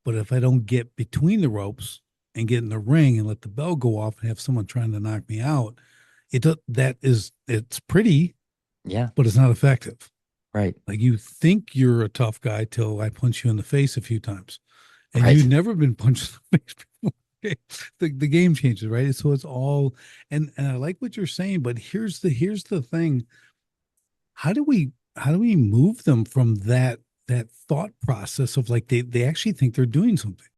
But if I don't get between the ropes and get in the ring and let the bell go off and have someone trying to knock me out, it's pretty, Yeah. but it's not effective. Right. Like you think you're a tough guy till I punch you in the face a few times, and you've Right. never been punched in the face before. Okay. The game changes, right? So it's all, and I like what you're saying, but here's the thing. How do we move them from that thought process of like they actually think they're doing something?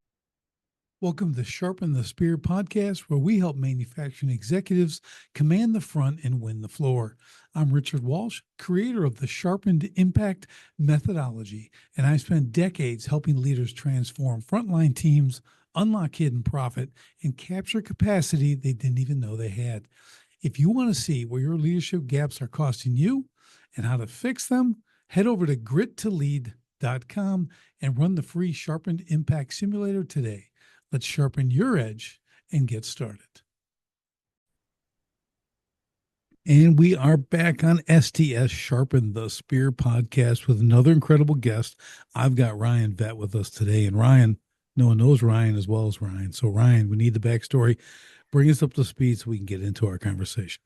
Welcome to the Sharpen the Spear podcast, where we help manufacturing executives command the front and win the floor. I'm Richard Walsh, creator of the Sharpened Impact methodology, and I spent decades helping leaders transform frontline teams, unlock hidden profit, and capture capacity they didn't even know they had. If you want to see where your leadership gaps are costing you and how to fix them, head over to grittolead.com and run the free Sharpened Impact Simulator today. Let's sharpen your edge and get started. And we are back on STS Sharpen the Spear podcast with another incredible guest. I've got Ryan Vett with us today. And Ryan, no one knows Ryan as well as Ryan. So, Ryan, we need the backstory. Bring us up to speed so we can get into our conversation.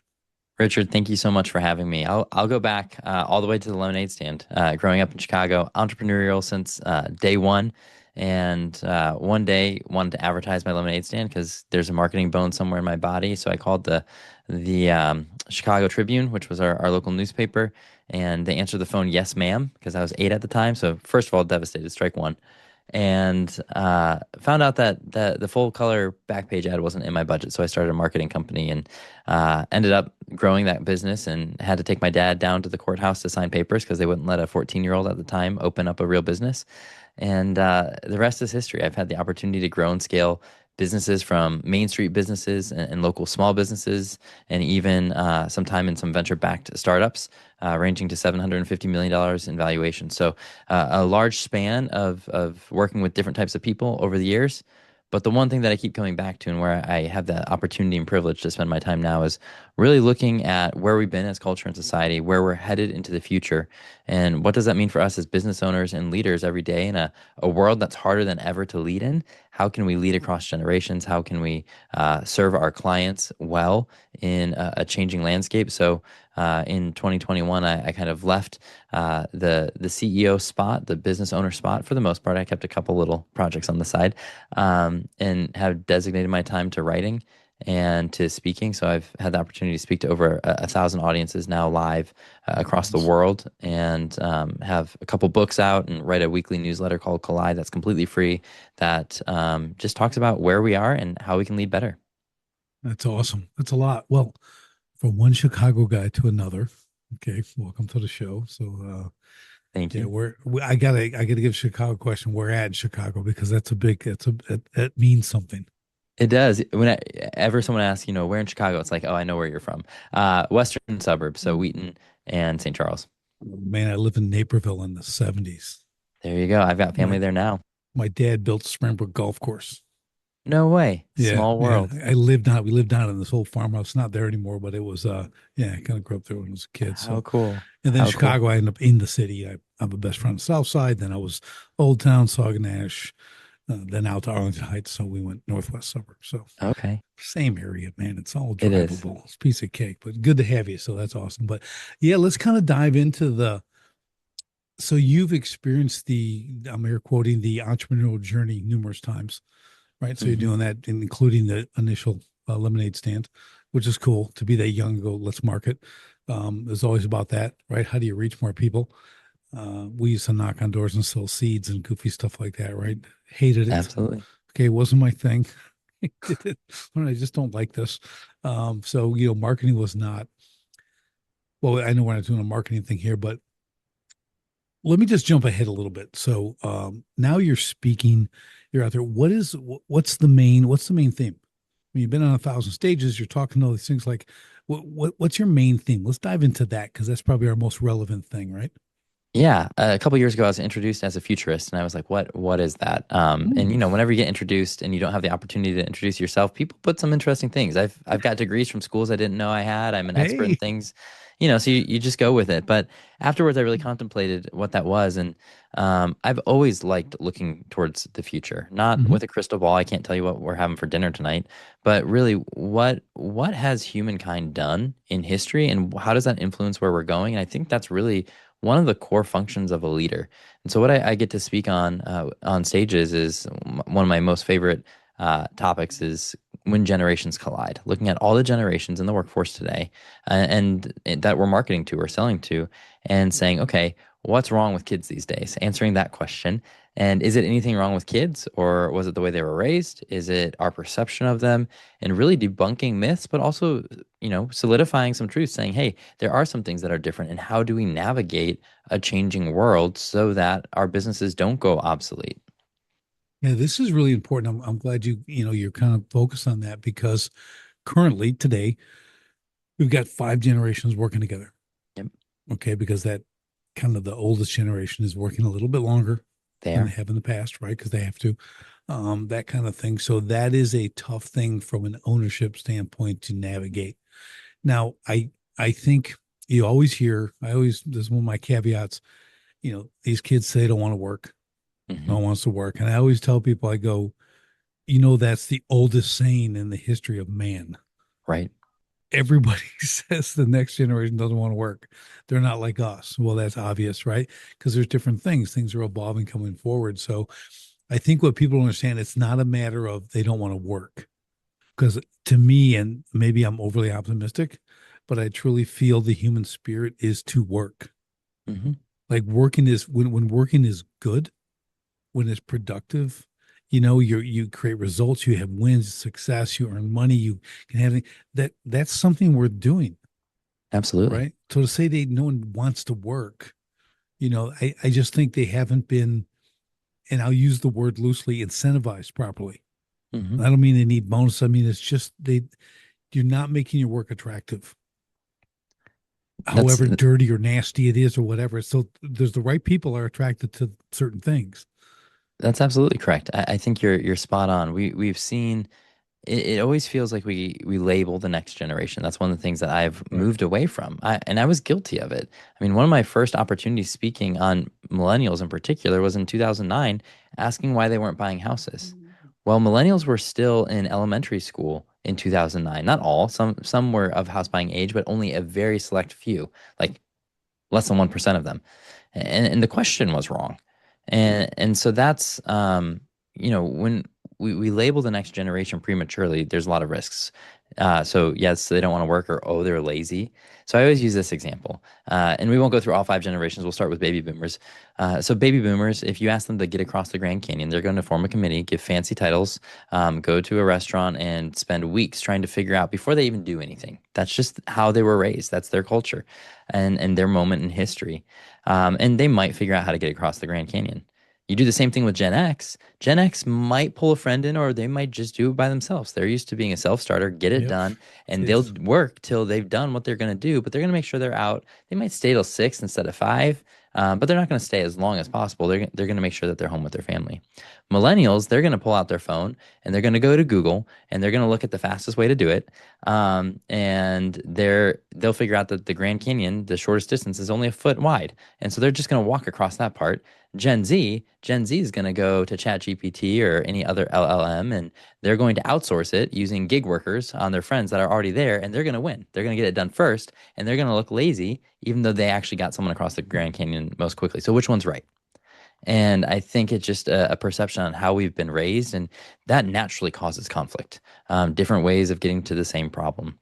Richard, thank you so much for having me. I'll go back all the way to the lemonade stand. Growing up in Chicago, entrepreneurial since day one, and one day wanted to advertise my lemonade stand because there's a marketing bone somewhere in my body. So I called the Chicago Tribune, which was our local newspaper, and they answered the phone, yes, ma'am, because I was 8 at the time. So first of all, devastated, strike one, and found out that the full color back page ad wasn't in my budget. So I started a marketing company and ended up growing that business and had to take my dad down to the courthouse to sign papers because they wouldn't let a 14-year-old at the time open up a real business. And the rest is history. I've had the opportunity to grow and scale businesses from Main Street businesses and local small businesses, and even some time in some venture-backed startups, ranging to $750 million in valuation. So a large span of working with different types of people over the years. But the one thing that I keep coming back to and where I have the opportunity and privilege to spend my time now is really looking at where we've been as culture and society, where we're headed into the future, and what does that mean for us as business owners and leaders every day in a world that's harder than ever to lead in? How can we lead across generations? How can we serve our clients well in a changing landscape? So in 2021, I kind of left the CEO spot, the business owner spot for the most part. I kept a couple little projects on the side, and have designated my time to writing and to speaking. So I've had the opportunity to speak to over 1,000 audiences now live across the world, and have a couple books out and write a weekly newsletter called Collide that's completely free that just talks about where we are and how we can lead better. That's awesome. That's a lot. Well, from one Chicago guy to another. Okay, welcome to the show. So, Thank yeah, you. I gotta give Chicago a question. We're at Chicago because that means something. It does. Whenever someone asks, where in Chicago, it's like, oh, I know where you're from. Western suburbs, so Wheaton and St. Charles. Man, I lived in Naperville in the 70s. There you go. I've got My family there now. my dad built Springbrook Golf Course. No way. Yeah, Small yeah. world. We lived down in this old farmhouse, not there anymore, but it was yeah, I kind of grew up there when I was a kid. How So cool. and then How cool. Chicago, I ended up in the city. I have a best friend on the South Side. Then I was Old Town, Saguenash, then out to Arlington Heights. So we went Northwest suburbs. So Okay. same area, man. It's all It is. drivable. It's a piece of cake, but good to have you. So that's awesome. But yeah, let's kind of dive into so you've experienced I'm here quoting the entrepreneurial journey numerous times, right? So you're Hmm. doing that, including the initial lemonade stand, which is cool to be that young and go, let's market. It's always about that, right? How do you reach more people? We used to knock on doors and sell seeds and goofy stuff like that, right? Hated it. Absolutely. Okay, it wasn't my thing. I did it. I just don't like this. So marketing was not. Well, I know we're not doing a marketing thing here, but let me just jump ahead a little bit. So now you're speaking, you're out there. What's the main theme? I mean, you've been on 1,000 stages. You're talking all these things. Like, what's your main theme? Let's dive into that because that's probably our most relevant thing, right? Yeah, a couple years ago, I was introduced as a futurist, and I was like, "What is that?" And Hmm. whenever you get introduced and you don't have the opportunity to introduce yourself, people put some interesting things. I've got degrees from schools I didn't know I had. I'm an expert in Hey, things, So you just go with it. But afterwards, I really contemplated what that was. And I've always liked looking towards the future, not Hmm. with a crystal ball. I can't tell you what we're having for dinner tonight, but really what has humankind done in history and how does that influence where we're going? And I think that's really one of the core functions of a leader. And so what I get to speak on stages is one of my most favorite topics is when generations collide, looking at all the generations in the workforce today and that we're marketing to or selling to, and saying, okay, what's wrong with kids these days? Answering that question. And is it anything wrong with kids, or was it the way they were raised? Is it our perception of them? And really debunking myths, but also, solidifying some truths, saying, hey, there are some things that are different. And how do we navigate a changing world so that our businesses don't go obsolete? Yeah, this is really important. I'm glad you're kind of focused on that because currently today we've got five generations working together. Yep, Okay, because that kind of the oldest generation is working a little bit longer than they there. have in the past, right? Because they have to, that kind of thing. So that is a tough thing from an ownership standpoint to navigate. Now, I think you always hear, this is one of my caveats, these kids say they don't want to work, no Hmm. one wants to work. And I always tell people, I go, that's the oldest saying in the history of man. Right. Everybody says the next generation doesn't want to work. They're not like us. Well, that's obvious, right? Because there's different things. Things are evolving coming forward. So I think what people understand, it's not a matter of they don't want to work. Because to me, and maybe I'm overly optimistic, but I truly feel the human spirit is to work. Hmm. Like working is when working is good, when it's productive, you create results, you have wins, success, you earn money, you can have that's something worth doing, Absolutely. right? So to say no one wants to work, I just think they haven't been, and I'll use the word loosely, incentivized properly. Hmm. I don't mean they need bonus. I mean it's just you're not making your work attractive, That's however dirty or nasty it is or whatever. So there's the right people are attracted to certain things. That's absolutely correct. I think you're spot on. We've seen it always feels like we label the next generation. That's one of the things that I've Right. moved away from. And I was guilty of it. I mean, one of my first opportunities speaking on millennials in particular was in 2009, asking why they weren't buying houses. Well, millennials were still in elementary school in 2009. Not all, some were of house buying age, but only a very select few, like less than 1% of them. And the question was wrong. And so that's when we label the next generation prematurely, there's a lot of risks. So yes, they don't want to work, or oh, they're lazy. So I always use this example, and we won't go through all five generations. We'll start with baby boomers. So baby boomers, if you ask them to get across the Grand Canyon, they're going to form a committee, give fancy titles, go to a restaurant, and spend weeks trying to figure out before they even do anything. That's just how they were raised. That's their culture, and their moment in history. And they might figure out how to get across the Grand Canyon. You do the same thing with Gen X. Gen X might pull a friend in, or they might just do it by themselves. They're used to being a self-starter, get it Yep. done, and they'll It's work till they've done what they're going to do. But they're going to make sure they're out. They might stay till 6 instead of 5, but they're not going to stay as long as possible. They're going to make sure that they're home with their family. Millennials, they're going to pull out their phone and they're going to go to Google and they're going to look at the fastest way to do it. And they'll figure out that the Grand Canyon, the shortest distance, is only a foot wide, and so they're just going to walk across that part. Gen Z is going to go to ChatGPT or any other LLM, and they're going to outsource it using gig workers on their friends that are already there, and they're going to win. They're going to get it done first, and they're going to look lazy, even though they actually got someone across the Grand Canyon most quickly. So which one's right? And I think it's just a perception on how we've been raised, and that naturally causes conflict. Different ways of getting to the same problem.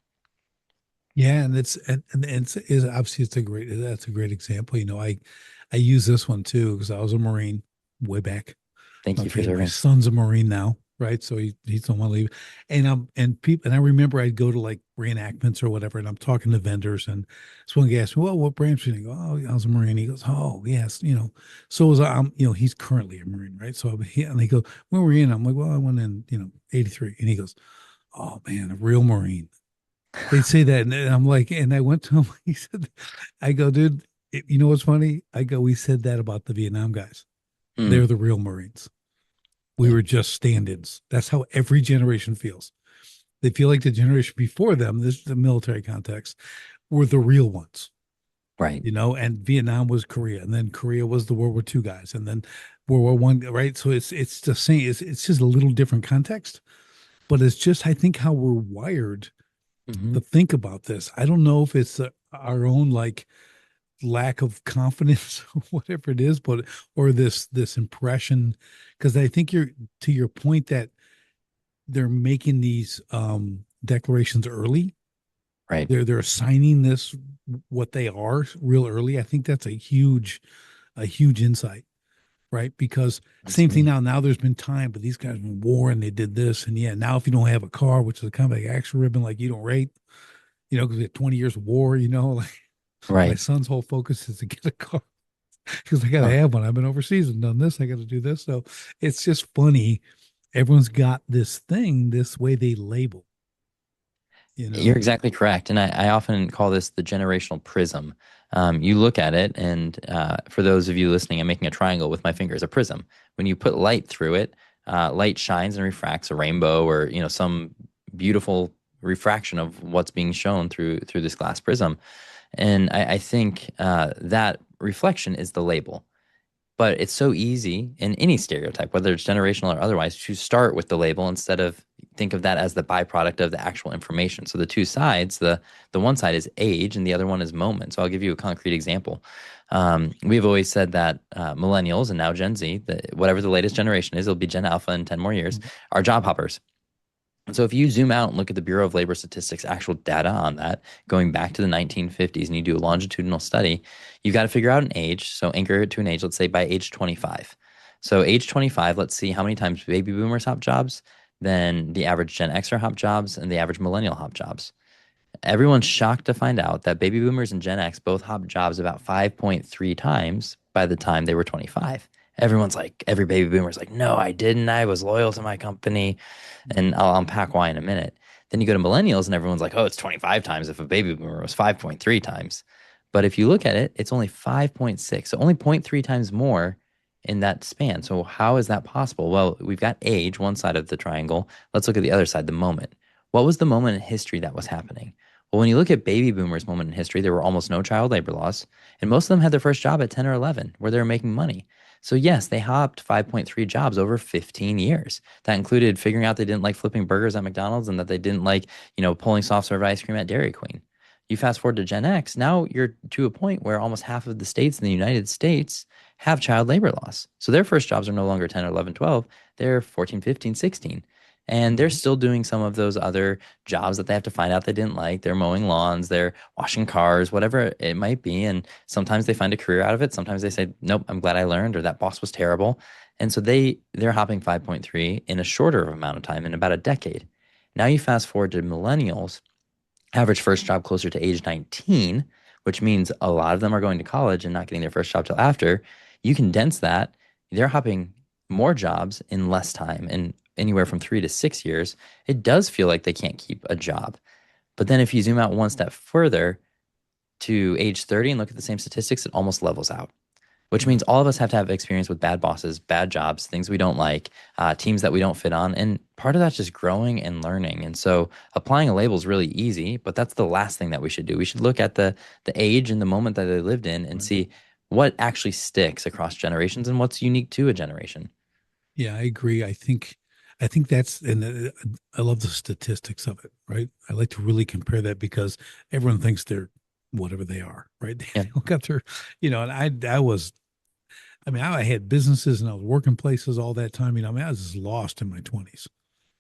Yeah, and it's obviously that's a great example. I use this one too because I was a Marine way back. Thank you for Okay, my serving. son's a Marine now, right? So he don't want to leave, and I remember I'd go to like reenactments or whatever, and I'm talking to vendors, and this one guy asked me, "Well, what branch?" And he go, "Oh, I was a Marine." He goes, "Oh, yes, So was he's currently a Marine, right? So and he goes, "When were you in?" I'm like, "Well, I went in, '83," and he goes, "Oh man, a real Marine." They say that, and I'm like, and I went to him. He said, "I go, dude. You know what's funny? I go, we said that about the Vietnam guys. Mm, They're the real Marines. We yeah. were just stand-ins. That's how every generation feels. They feel like the generation before them. This is the military context. were the real ones, Right. and Vietnam was Korea, and then Korea was the World War II guys, and then World War One, right? So it's the same. It's just a little different context, but it's just I think how we're wired Hmm. to think about this. I don't know if it's our own like lack of confidence or whatever it is, but or this impression, because I think you're to your point that they're making these declarations early. Right. They're assigning this what they are real early. I think that's a huge insight, right? Because That's same thing me. now. Now there's been time, but these guys were in war and they did this, and yeah, now if you don't have a car, which is kind of like action ribbon, like you don't rate, because we had 20 years of war. Like my Right. son's whole focus is to get a car because I got to Huh. have one. I've been overseas and done this. I got to do this. So it's just funny. Everyone's got this thing, this way they label, you You're know? exactly correct. And I often call this the generational prism. You look at it, and for those of you listening, I'm making a triangle with my fingers, a prism. When you put light through it, light shines and refracts a rainbow or some beautiful refraction of what's being shown through this glass prism. And I think that reflection is the label. But it's so easy in any stereotype, whether it's generational or otherwise, to start with the label instead of think of that as the byproduct of the actual information. So the two sides, the one side is age and the other one is moment. So I'll give you a concrete example. We've always said that millennials and now Gen Z, whatever the latest generation is, it'll be Gen Alpha in 10 more years, Mhm. are job hoppers. So if you zoom out and look at the Bureau of Labor Statistics actual data on that, going back to the 1950s, and you do a longitudinal study, you've got to figure out an age. So anchor it to an age, let's say by age 25. So age 25, let's see how many times baby boomers hop jobs, then the average Gen Xer hop jobs, and the average millennial hop jobs. Everyone's shocked to find out that baby boomers and Gen X both hopped jobs about 5.3 times by the time they were 25. Everyone's like, every baby boomer's like, no, I didn't. I was loyal to my company. And I'll unpack why in a minute. Then you go to millennials, and everyone's like, oh, it's 25 times if a baby boomer was 5.3 times. But if you look at it, it's only 5.6. So only zero point 0.3 times more in that span. So how is that possible? Well, we've got age, one side of the triangle. Let's look at the other side, the moment. What was the moment in history that was happening? Well, when you look at baby boomers' moment in history, there were almost no child labor laws, and most of them had their first job at 10 or 11, where they were making money. So yes, they hopped 5.3 jobs over 15 years. That included figuring out they didn't like flipping burgers at McDonald's and that they didn't like, pulling soft serve ice cream at Dairy Queen. You fast forward to Gen X, now you're to a point where almost half of the states in the United States have child labor laws. So their first jobs are no longer 10 or 11, 12, they're 14, 15, 16. And they're Mhm. still doing some of those other jobs that they have to find out they didn't like. They're mowing lawns, they're washing cars, whatever it might be. And sometimes they find a career out of it. Sometimes they say, nope, I'm glad I learned, or that boss was terrible. And so they're hopping 5.3 in a shorter amount of time, in about a decade. Now you fast forward to millennials, average first job closer to age 19, which means a lot of them are going to college and not getting their first job till after. You condense that, they're hopping more jobs in less time, in anywhere from 3 to 6 years. It does feel like they can't keep a job. But then if you zoom out one step further to age 30 and look at the same statistics, it almost levels out, which Right. means all of us have to have experience with bad bosses, bad jobs, things we don't like, teams that we don't fit on. And part of that's just growing and learning. And so applying a label is really easy, but that's the last thing that we should do. We should look at the age and the moment that they lived in and Right. see what actually sticks across generations and what's unique to a generation. Yeah, I agree. I think that's, and I love the statistics of it, right? I like to really compare that because everyone thinks they're whatever they are, right? Yeah, They all got their, and I mean, I had businesses and I was working places all that time. I mean, I was just lost in my 20s.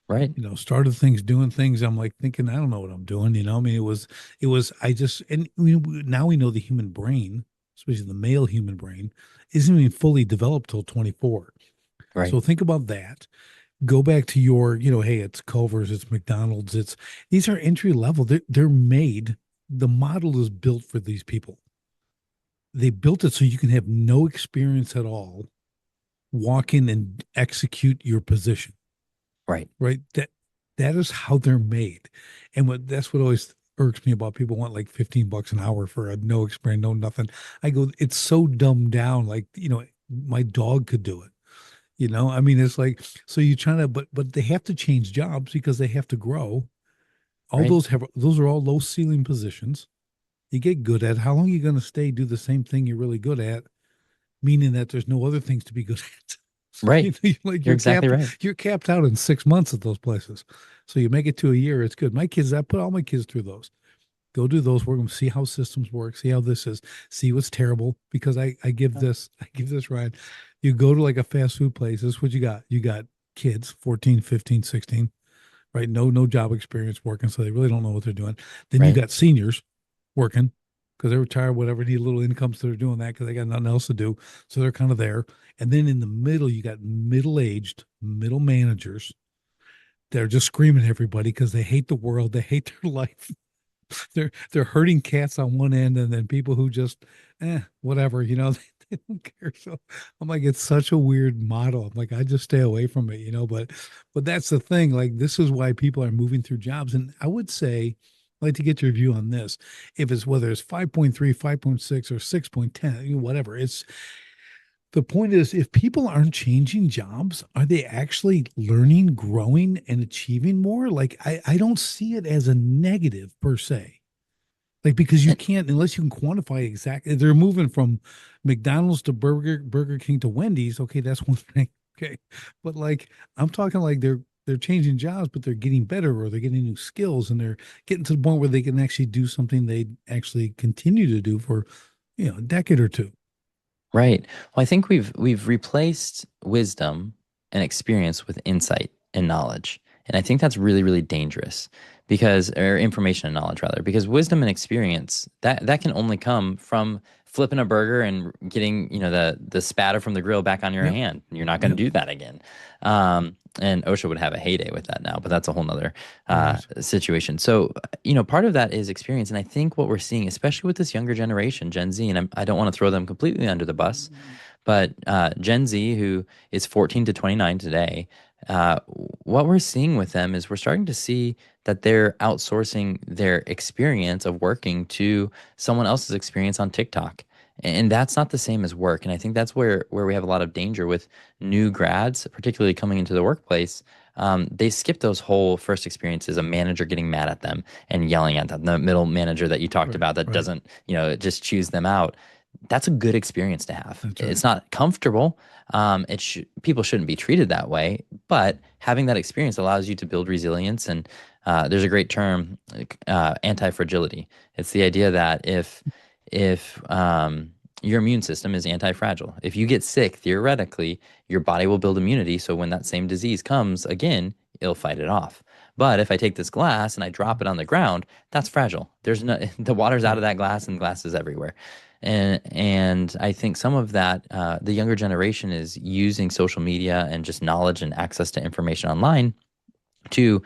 right, Started things, doing things. I'm like thinking, I don't know what I'm doing. I mean, I just, and now we know the human brain, especially the male human brain, isn't even fully developed till 24. right, So think about that. Go back to your, hey, it's Culver's, it's McDonald's, these are entry level. They're made. The model is built for these people. They built it so you can have no experience at all, walk in and execute your position, right. right? That is how they're made. And that's what always irks me about people want like 15 bucks an hour for a no experience, no nothing. I go, it's so dumbed down. Like, my dog could do it. I mean, it's like, so you trying to, but they have to change jobs because they have to grow. All Right. those are all low ceiling positions. You get good at it. How long are you going to stay do the same thing you're really good at, meaning that there's no other things to be good at? Right. Like You're exactly right. you're capped out in 6 months at those places. So you make it to a year, it's good. My kids, I put all my kids through those. Go do those. We're going to see how systems work, see how this is, see what's terrible. Because I give this, Ryan. You go to like a fast food place, this is what you got. You got kids, 14, 15, 16, right? No job experience working, so they really don't know what they're doing. Then you Right. got seniors working because they're retired, whatever, need a little income, so they're doing that because they got nothing else to do. So they're kind of there. And then in the middle, you got middle-aged, middle managers. They're just screaming at everybody because they hate the world, they hate their life. They're hurting cats on one end, and then people who just whatever, they don't care. So I'm like, it's such a weird model. I'm like, I just stay away from it, but that's the thing. Like, this is why people are moving through jobs. And I would say, I'd like to get your view on this. If it's whether it's 5.3, 5.6, or 6.10, whatever, it's the point is, if people aren't changing jobs, are they actually learning, growing, and achieving more? Like, I don't see it as a negative per se. Like, because you And can't, unless you can quantify exactly, they're moving from McDonald's to Burger King to Wendy's. Okay, that's one thing. Okay. But like, I'm talking like they're changing jobs, but they're getting better, or they're getting new skills, and they're getting to the point where they can actually do something they actually continue to do for, a decade or two. right. Well, I think we've replaced wisdom and experience with insight and knowledge. And I think that's really, really dangerous because, or information and knowledge rather, because wisdom and experience that can only come from flipping a burger and getting, the spatter from the grill back on your Yep. hand. You're not going to Yep. do that again. And OSHA would have a heyday with that now, but that's a whole nother Right. situation. So, part of that is experience. And I think what we're seeing, especially with this younger generation, Gen Z, and I don't want to throw them completely under the bus, but Gen Z, who is 14 to 29 today, what we're seeing with them is we're starting to see that they're outsourcing their experience of working to someone else's experience on TikTok. And that's not the same as work. And I think that's where we have a lot of danger with new grads, particularly coming into the workplace. They skip those whole first experiences, a manager getting mad at them and yelling at them, the middle manager that you talked Right. about that Right. doesn't, just choose them out. That's a good experience to have. That's right. It's not comfortable. People shouldn't be treated that way, but having that experience allows you to build resilience. And there's a great term, like, anti-fragility. It's the idea that if your immune system is anti-fragile, if you get sick, theoretically, your body will build immunity. So when that same disease comes again, it'll fight it off. But if I take this glass and I drop it on the ground, that's fragile. There's no the water's out Right. of that glass and glass is everywhere. And I think some of that, the younger generation is using social media and just knowledge and access to information online to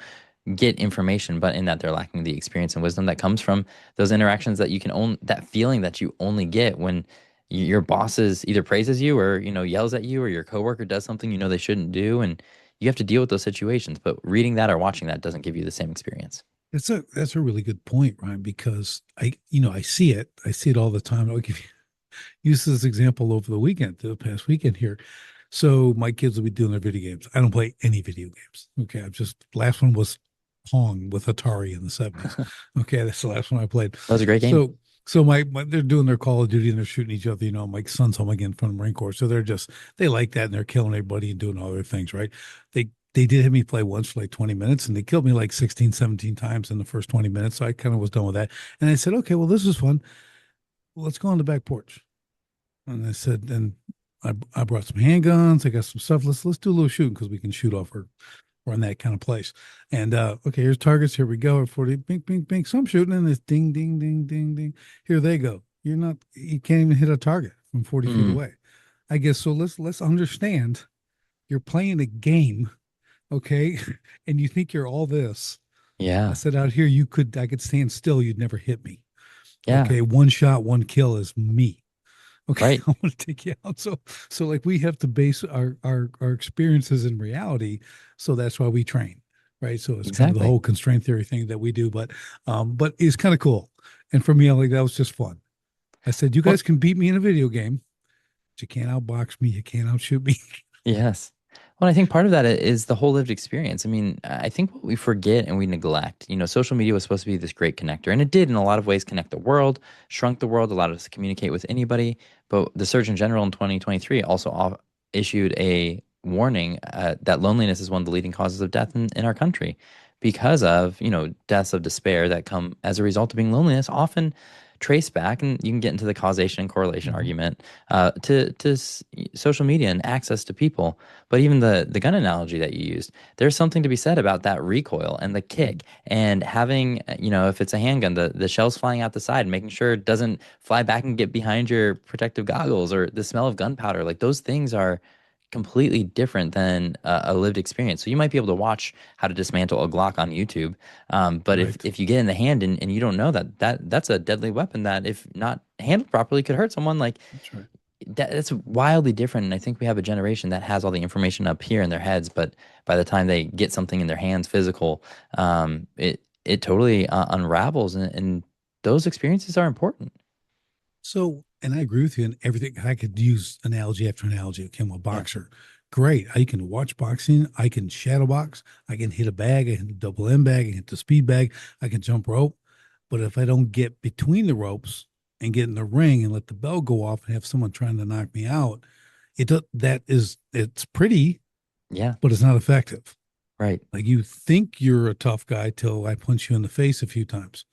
get information, but in that they're lacking the experience and wisdom that comes from those interactions that you can own, that feeling that you only get when your bosses either praises you or, yells at you, or your coworker does something they shouldn't do. And you have to deal with those situations. But reading that or watching that doesn't give you the same experience. That's a really good point, Ryan, because I see it. I see it all the time. I'll give you use this example over the past weekend here. So my kids will be doing their video games. I don't play any video games. Okay. I've just last one was Pong with Atari in the 70s. Okay, that's the last one I played. That was a great game. So my they're doing their Call of Duty and they're shooting each other. My son's home again from the Marine Corps, so they like that and they're killing everybody and doing all their things, right? They did have me play once for like 20 minutes and they killed me like 16, 17 times in the first 20 minutes. So I kind of was done with that. And I said, okay, well, this is fun. Well, let's go on the back porch. And I said, and I brought some handguns. I got some stuff. Let's do a little shooting because we can shoot off or in that kind of place. And okay, here's targets. Here we go. At 40, bing, bing, bing. So I'm shooting and it's ding, ding, ding, ding, ding. Here they go. You can't even hit a target from 40 feet Mm, away. I guess so. Let's understand. You're playing a game, okay, and you think you're all this. I yeah. said out here, I could stand still. You'd never hit me. Yeah. Okay, one shot, one kill is me. Okay, Right. I want to take you out. So like we have to base our experiences in reality. So that's why we train, right? So it's kind of the Exactly. whole constraint theory thing that we do, but it's kind of cool. And for me, I'm like that was just fun. I said, you Well, guys can beat me in a video game, but you can't outbox me. You can't outshoot me. yes. Well, I think part of that is the whole lived experience. I mean, I think what we forget and we neglect, social media was supposed to be this great connector, and it did in a lot of ways connect the world, shrunk the world, allowed us to communicate with anybody. But the Surgeon General in 2023 also issued a warning that loneliness is one of the leading causes of death in our country because of, deaths of despair that come as a result of being loneliness, often trace back, and you can get into the causation and correlation Mhm. argument to social media and access to people. But even the gun analogy that you used, there's something to be said about that recoil and the kick and having, if it's a handgun, the shells flying out the side, making sure it doesn't fly back and get behind your protective goggles or the smell of gunpowder. Like those things are completely different than a lived experience. So you might be able to watch how to dismantle a Glock on YouTube, but if Right. if you get in the hand and you don't know that's a deadly weapon that if not handled properly could hurt someone. Like That's right. that's wildly different. And I think we have a generation that has all the information up here in their heads, but by the time they get something in their hands, physical, it totally unravels, and those experiences are important. So, and I agree with you in everything. I could use analogy after analogy. Okay, I'm a Yeah, boxer. Great. I can watch boxing. I can shadow box. I can hit a bag. I can hit a double M bag. I can hit the speed bag. I can jump rope. But if I don't get between the ropes and get in the ring and let the bell go off and have someone trying to knock me out, it's pretty, yeah, but it's not effective. right, Like you think you're a tough guy till I punch you in the face a few times,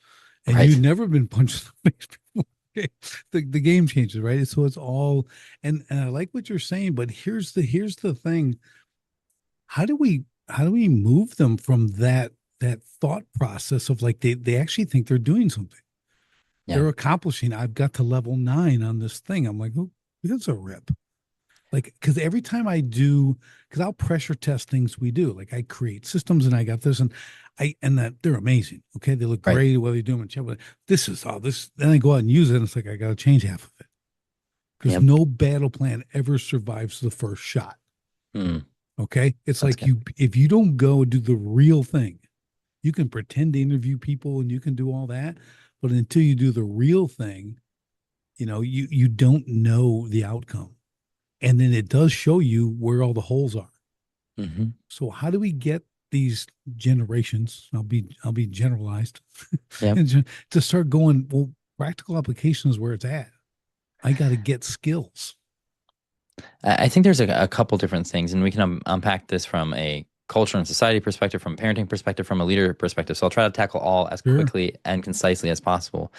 and you've right. never been punched in the face before. Okay. The game changes, right? So it's all, and I like what you're saying, but here's the thing. How do we move them from that thought process of like they actually think they're doing something. Yeah, They're accomplishing. I've got to level 9 on this thing. I'm like, oh, that's a rip. Like, because every time I do, because I'll pressure test things we do. Like I create systems and I got this and that they're amazing. Okay. They look right. great, whether you do them in chat, but this is all this. Then I go out and use it. And it's like, I got to change half of it because Yep. no battle plan ever survives the first shot. Mm, Okay. It's that's like good. if you don't go do the real thing, you can pretend to interview people and you can do all that. But until you do the real thing, you don't know the outcome. And then it does show you where all the holes are. Hmm. So how do we get these generations? I'll be generalized Yep. and to start going. Well, practical application is where it's at. I got to get skills. I think there's a couple different things, and we can unpack this from a culture and society perspective, from a parenting perspective, from a leader perspective. So I'll try to tackle all as Sure. quickly and concisely as possible.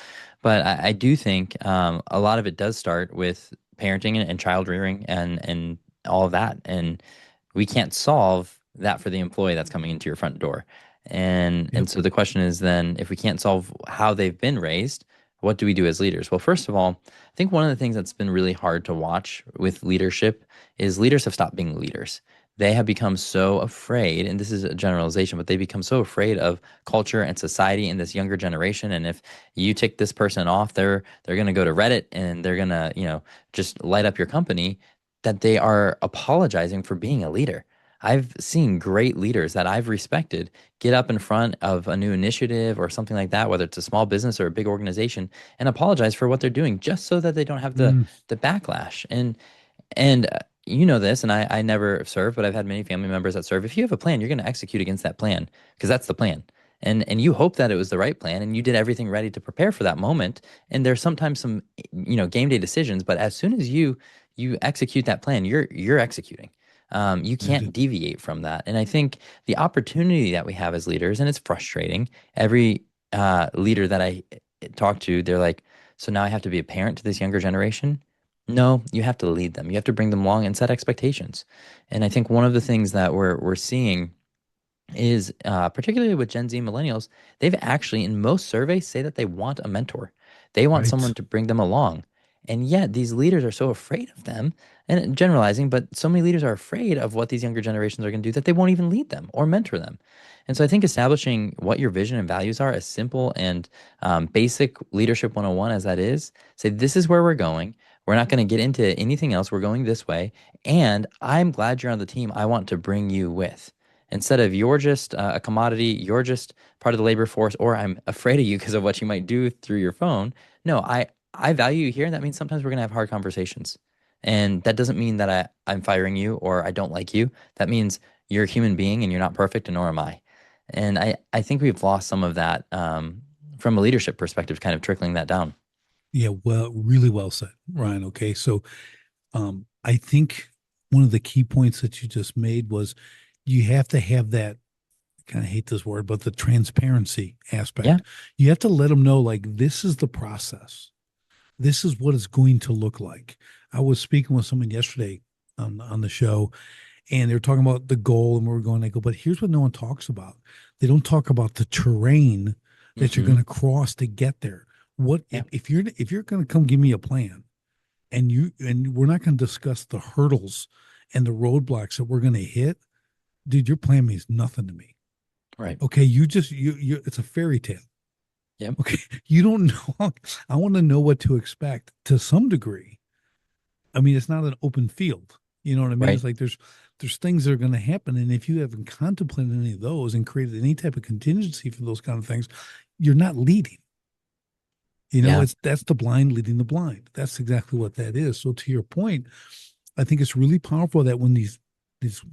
But I do think a lot of it does start with parenting and child rearing and all of that. And we can't solve that for the employee that's coming into your front door. And Yep. so the question is then, if we can't solve how they've been raised, what do we do as leaders? Well, first of all, I think one of the things that's been really hard to watch with leadership is leaders have stopped being leaders. They have become so afraid, and this is a generalization, but they become so afraid of culture and society in this younger generation. And if you tick this person off, they're gonna go to Reddit and they're gonna, just light up your company, that they are apologizing for being a leader. I've seen great leaders that I've respected get up in front of a new initiative or something like that, whether it's a small business or a big organization, and apologize for what they're doing just so that they don't have the Mm, the backlash. And you know this, and I never served, but I've had many family members that serve. If you have a plan, you're going to execute against that plan because that's the plan. And you hope that it was the right plan and you did everything ready to prepare for that moment. And there's sometimes some, game day decisions, but as soon as you execute that plan, you're executing. You yeah, can't deviate from that. And I think the opportunity that we have as leaders, and it's frustrating. Every leader that I talk to, they're like, so now I have to be a parent to this younger generation. No, you have to lead them. You have to bring them along and set expectations. And I think one of the things that we're seeing is particularly with Gen Z millennials, they've actually in most surveys say that they want a mentor. They want right. someone to bring them along. And yet these leaders are so afraid of them, and generalizing, but so many leaders are afraid of what these younger generations are going to do that they won't even lead them or mentor them. And so I think establishing what your vision and values are, as simple and basic leadership 101 as that is, say, this is where we're going. We're not going to get into anything else. We're going this way. And I'm glad you're on the team. I want to bring you with. Instead of you're just a commodity, you're just part of the labor force, or I'm afraid of you because of what you might do through your phone. No, I value you here, and that means sometimes we're gonna have hard conversations. And that doesn't mean that I'm firing you or I don't like you. That means you're a human being and you're not perfect, and nor am I. And I think we've lost some of that from a leadership perspective, kind of trickling that down. Yeah, well, really well said, Ryan. Okay, so I think one of the key points that you just made was you have to have that, kind of hate this word, but the transparency Yeah. aspect. You have to let them know, like, this is the process. This is what it's going to look like. I was speaking with someone yesterday on the show, and they were talking about the goal, and we were going, I go, but here's what no one talks about. They don't talk about the terrain that you're Hmm. going to cross to get there. What Yeah. if you're going to come give me a plan, and we're not going to discuss the hurdles and the roadblocks that we're going to hit, dude, your plan means nothing to me. Right. Okay, you it's a fairy tale. Yep. Okay, you don't know. I want to know what to expect to some degree. I mean, it's not an open field. You know what I mean? Right. It's like there's things that are going to happen, and if you haven't contemplated any of those and created any type of contingency for those kind of things, you're not leading. You know, Yeah. it's that's the blind leading the blind. That's exactly what that is. So to your point, I think it's really powerful that when these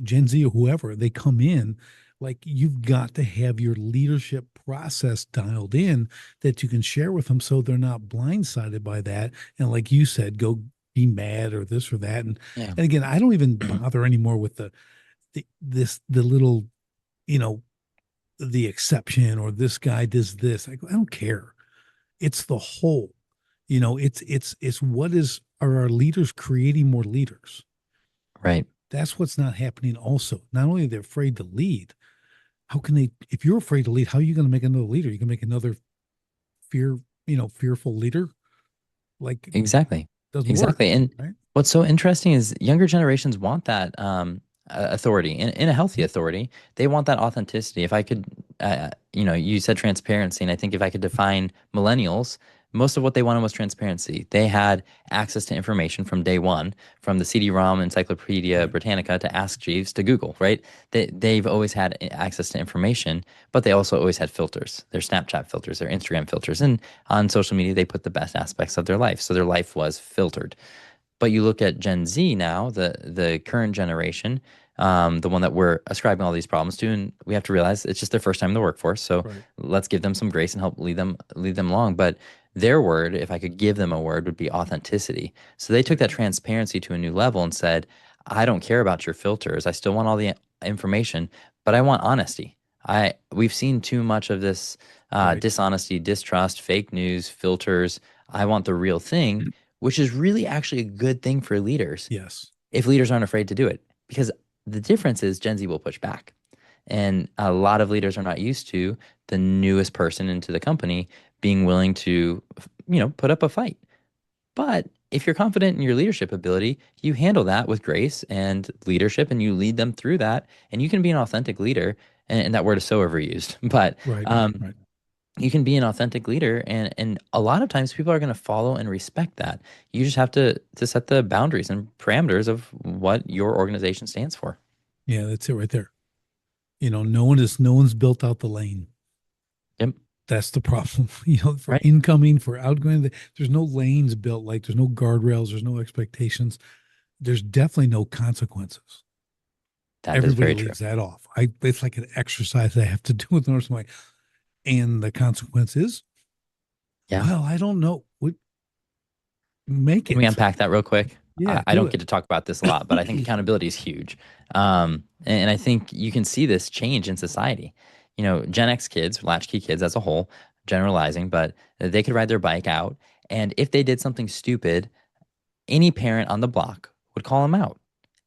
Gen Z or whoever they come in, like you've got to have your leadership process dialed in that you can share with them so they're not blindsided by that. And like you said, go be mad or this or that. Yeah. And again, I don't even bother anymore with the little, you know, the exception or this guy does this. I don't care. It's the whole. You know, it's what is are our leaders creating more leaders? Right. That's what's not happening also. Not only are they afraid to lead, how can they, if you're afraid to lead, how are you going to make another leader? You can make another fear, fearful leader. Like it Exactly. doesn't work, Exactly. And right? what's so interesting is younger generations want that authority in a healthy Mhm. authority. They want that authenticity. If I could, you said transparency, and I think if I could define millennials, most of what they wanted was transparency. They had access to information from day one, from the CD-ROM Encyclopedia Right. Britannica to Ask Jeeves to Google, right? They've always had access to information, but they also always had filters, their Snapchat filters, their Instagram filters. And on social media, they put the best aspects of their life. So their life was filtered. But you look at Gen Z now, the current generation, the one that we're ascribing all these problems to, and we have to realize it's just their first time in the workforce. So Right. let's give them some grace and help lead them along. But their word, if I could give them a word, would be authenticity. So they took that transparency to a new level and said, I don't care about your filters. I still want all the information, but I want honesty. We've seen too much of this Right. dishonesty, distrust, fake news, filters. I want the real thing, which is really actually a good thing for leaders Yes. if leaders aren't afraid to do it. Because the difference is Gen Z will push back. And a lot of leaders are not used to the newest person into the company being willing to, put up a fight. But if you're confident in your leadership ability, you handle that with grace and leadership and you lead them through that. And you can be an authentic leader. And that word is so overused. But Right. um, Right. you can be an authentic leader, and a lot of times people are going to follow and respect that. You just have to set the boundaries and parameters of what your organization stands for. Yeah, that's it right there. No one's built out the lane. Yep. That's the problem. For Right. incoming, for outgoing, there's no lanes built. Like there's no guardrails, there's no expectations. There's definitely no consequences. That is Everybody very true. leaves that off. It's like an exercise I have to do with them. I'm like, and the consequence is, Yeah. well, I don't know. What make Can we it? unpack that real quick? I, Yeah, I do don't it. get to talk about this a lot, but I think accountability is huge. And I think you can see this change in society. Gen X kids, latchkey kids as a whole, generalizing, but they could ride their bike out. And if they did something stupid, any parent on the block would call them out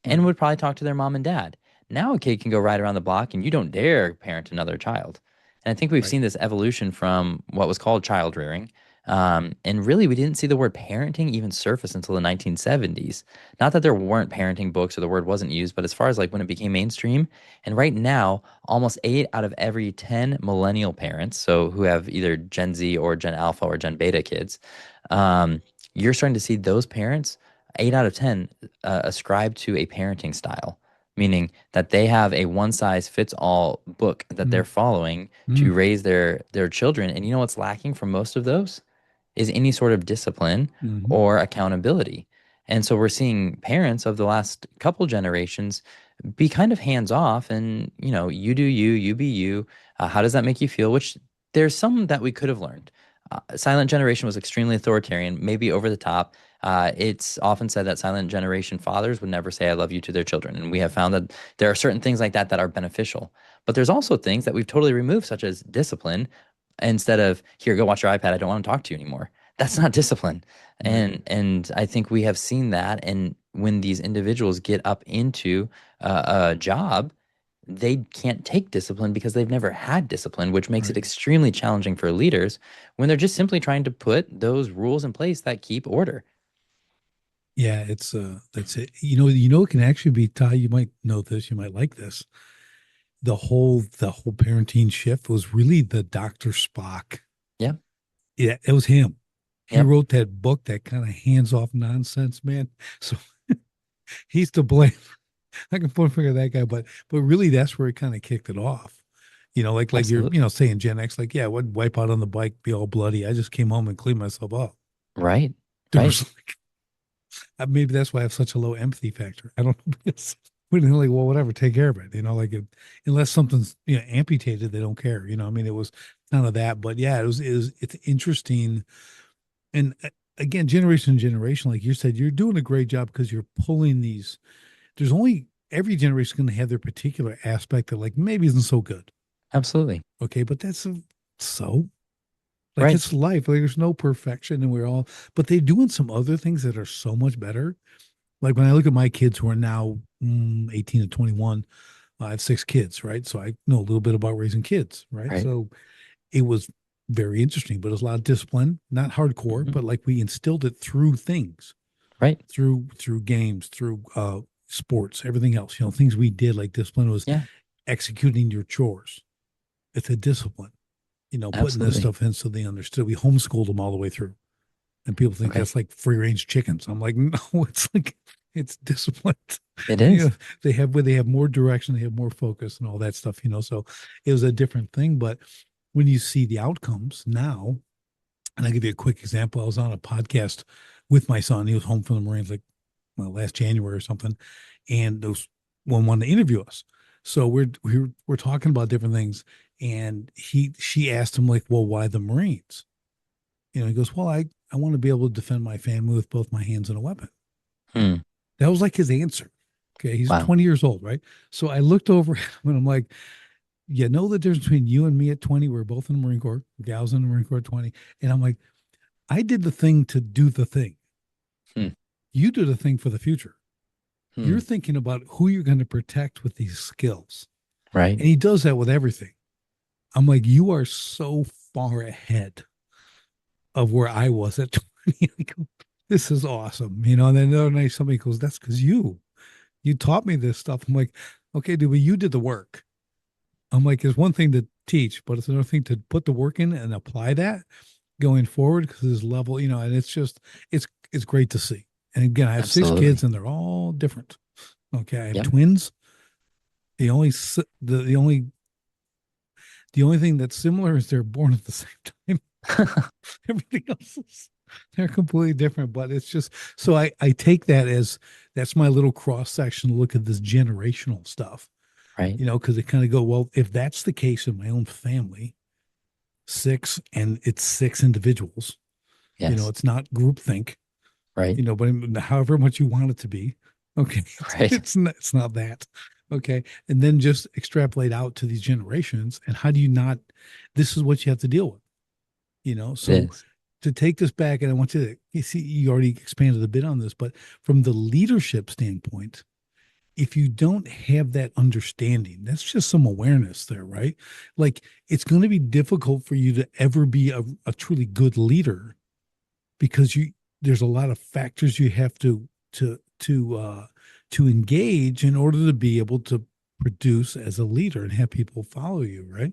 and Right, would probably talk to their mom and dad. Now a kid can go ride around the block and you don't dare parent another child. And I think we've right. seen this evolution from what was called child rearing. And really, we didn't see the word parenting even surface until the 1970s. Not that there weren't parenting books or the word wasn't used, but as far as like when it became mainstream, and right now, almost 8 out of every 10 millennial parents, so who have either Gen Z or Gen Alpha or Gen Beta kids, um, you're starting to see those parents 8 out of 10 ascribe to a parenting style, meaning that they have a one size fits all book that they're Mm, following to mm, raise their children. And you know what's lacking from most of those is any sort of discipline hmm or accountability. And so we're seeing parents of the last couple generations be kind of hands off and, you do you, you be you. How does that make you feel? Which there's some that we could have learned. Silent generation was extremely authoritarian, maybe over the top. It's often said that silent generation fathers would never say I love you to their children. And we have found that there are certain things like that that are beneficial. But there's also things that we've totally removed, such as discipline. Instead of here, go watch your iPad. I don't want to talk to you anymore. That's not discipline. Right. And I think we have seen that. And when these individuals get up into a job, they can't take discipline because they've never had discipline, which makes it Right. extremely challenging for leaders when they're just simply trying to put those rules in place that keep order. Yeah, it's that's it. It can actually be, Ty, you might know this, you might like this. The whole parenting shift was really the Dr. Spock. Yep. Yeah, it was him. He Yep. wrote that book, that kind of hands-off nonsense, man. So he's to blame. I can point finger at that guy, but really that's where he kind of kicked it off. Like you're, Absolutely. saying Gen X, like, yeah, what wipe out on the bike, be all bloody. I just came home and cleaned myself up. Right. There Right. was like, maybe that's why I have such a low empathy factor. I don't know. Because we're like, well, whatever, take care of it. Unless something's amputated, they don't care. I mean, it was none of that. But yeah, it's interesting. And again, generation to generation, like you said, you're doing a great job because you're pulling these. There's only every generation going to have their particular aspect that like maybe isn't so good. Absolutely. Okay, but so like Right. it's life. Like there's no perfection, and but they're doing some other things that are so much better. Like when I look at my kids who are now 18 to 21, I have 6 kids, right? So I know a little bit about raising kids, right? Right. So it was very interesting, but it was a lot of discipline, not hardcore, Hmm. but like we instilled it through things, Right. through games, through sports, everything else. Things we did like discipline was Yeah. executing your chores. It's a discipline, putting this Absolutely. stuff in so they understood. We homeschooled them all the way through. And people think Okay. that's like free range chickens. I'm like, no, it's like it's disciplined. It you know, is. they have more direction, they have more focus and all that stuff, So it was a different thing. But when you see the outcomes now, and I'll give you a quick example. I was on a podcast with my son. He was home from the Marines like last January or something, and those one wanted to interview us. So we're talking about different things, and she asked him like, well, why the Marines? He goes, well, I want to be able to defend my family with both my hands and a weapon. Hmm. That was like his answer. Okay. He's Wow. 20 years old, right? So I looked over at him and I'm like, you know the difference between you and me at 20? We're both in the Marine Corps, gals in the Marine Corps at 20. And I'm like, I did the thing to do the thing. Hmm. You do the thing for the future. Hmm. You're thinking about who you're going to protect with these skills. Right. And he does that with everything. I'm like, you are so far ahead of where I was at 20. Like, this is awesome. And then the other night somebody goes, that's because you taught me this stuff. I'm like, okay, dude, but you did the work. I'm like, it's one thing to teach, but it's another thing to put the work in and apply that going forward because this level, and it's great to see. And again, I have 6 kids Absolutely. and they're all different. Okay. I have Yep. twins. The only thing that's similar is they're born at the same time. Everything else is they're completely different. But it's just so I take that as that's my little cross section look at this generational stuff, Right. because it kind of go, well, if that's the case in my own family, six and it's 6 individuals, Yes. it's not groupthink, Right. but however much you want it to be, okay, Right. it's not that. Okay. And then just extrapolate out to these generations and how do you not this is what you have to deal with, It so is. to take this back, and I want you see, you already expanded a bit on this, but from the leadership standpoint, if you don't have that understanding, that's just some awareness there, right? Like it's going to be difficult for you to ever be a truly good leader because there's a lot of factors you have to engage in order to be able to produce as a leader and have people follow you, right?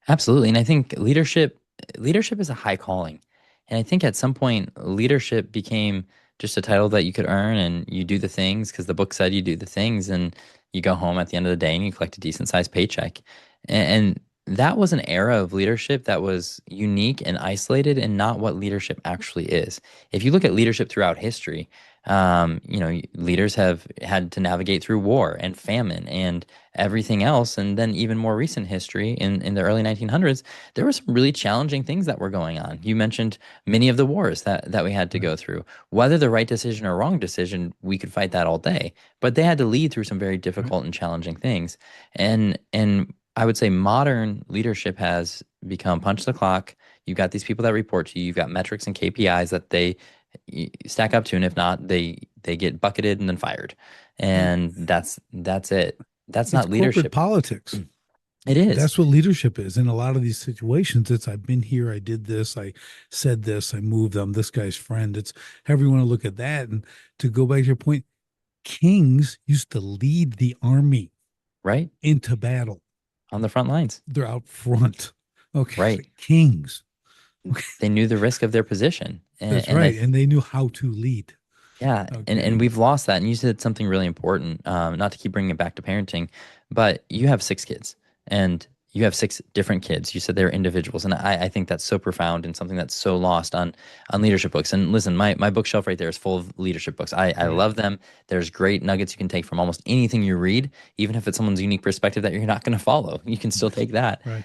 Absolutely. And I think leadership is a high calling. And I think at some point leadership became just a title that you could earn and you do the things because the book said you do the things and you go home at the end of the day and you collect a decent sized paycheck. And that was an era of leadership that was unique and isolated and not what leadership actually is. If you look at leadership throughout history, Leaders have had to navigate through war and famine and everything else. And then even more recent history in the early 1900s, there were some really challenging things that were going on. You mentioned many of the wars that we had to Right. go through. Whether the right decision or wrong decision, we could fight that all day. But they had to lead through some very Right. difficult and challenging things. And I would say modern leadership has become punch the clock. You've got these people that report to you. You've got metrics and KPIs that they stack up to, and if not, they get bucketed and then fired, Well, and that's it. That's it's not corporate leadership. politics. It is. That's what leadership is. In a lot of these situations, it's I've been here, I did this, I said this, I moved, I'm this guy's friend. It's however you want to look at that. And to go back to your point, kings used to lead the army Right into battle. on the front lines. They're out front. Okay. Right. Kings. They knew the risk of their position, That's and right. And they knew how to lead. yeah, and Okay. we've lost that. And you said something really important. Not to keep bringing it back to parenting, but you have 6 kids, and you have 6 different kids. You said they're individuals, and I think that's so profound and something that's so lost on leadership books. And listen, my bookshelf right there is full of leadership books. I Right. love them. There's great nuggets you can take from almost anything you read, even if it's someone's unique perspective that you're not going to follow. You can still take that. Right.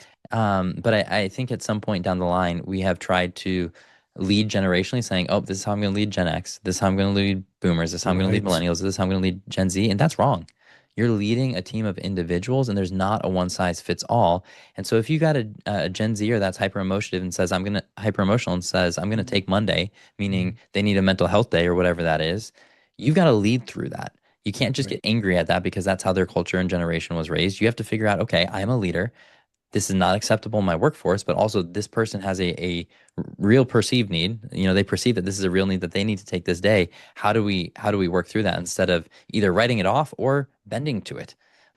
But I think at some point down the line, we have tried to lead generationally, saying, oh, this is how I'm going to lead Gen X. This is how I'm going to lead boomers. This is how I'm going to lead Right. millennials. This is how I'm going to lead Gen Z. And that's wrong. You're leading a team of individuals, and there's not a one size fits all. And so if you got a Gen Zer that's hyper emotive and says, hyper emotional and says, I'm going to take Monday, meaning Mhm. they need a mental health day or whatever that is, you've got to lead through that. You can't just Right. get angry at that because that's how their culture and generation was raised. You have to figure out, okay, I am a leader. This is not acceptable in my workforce, but also this person has a real perceived need. They perceive that this is a real need that they need to take this day. How do we work through that instead of either writing it off or bending to it?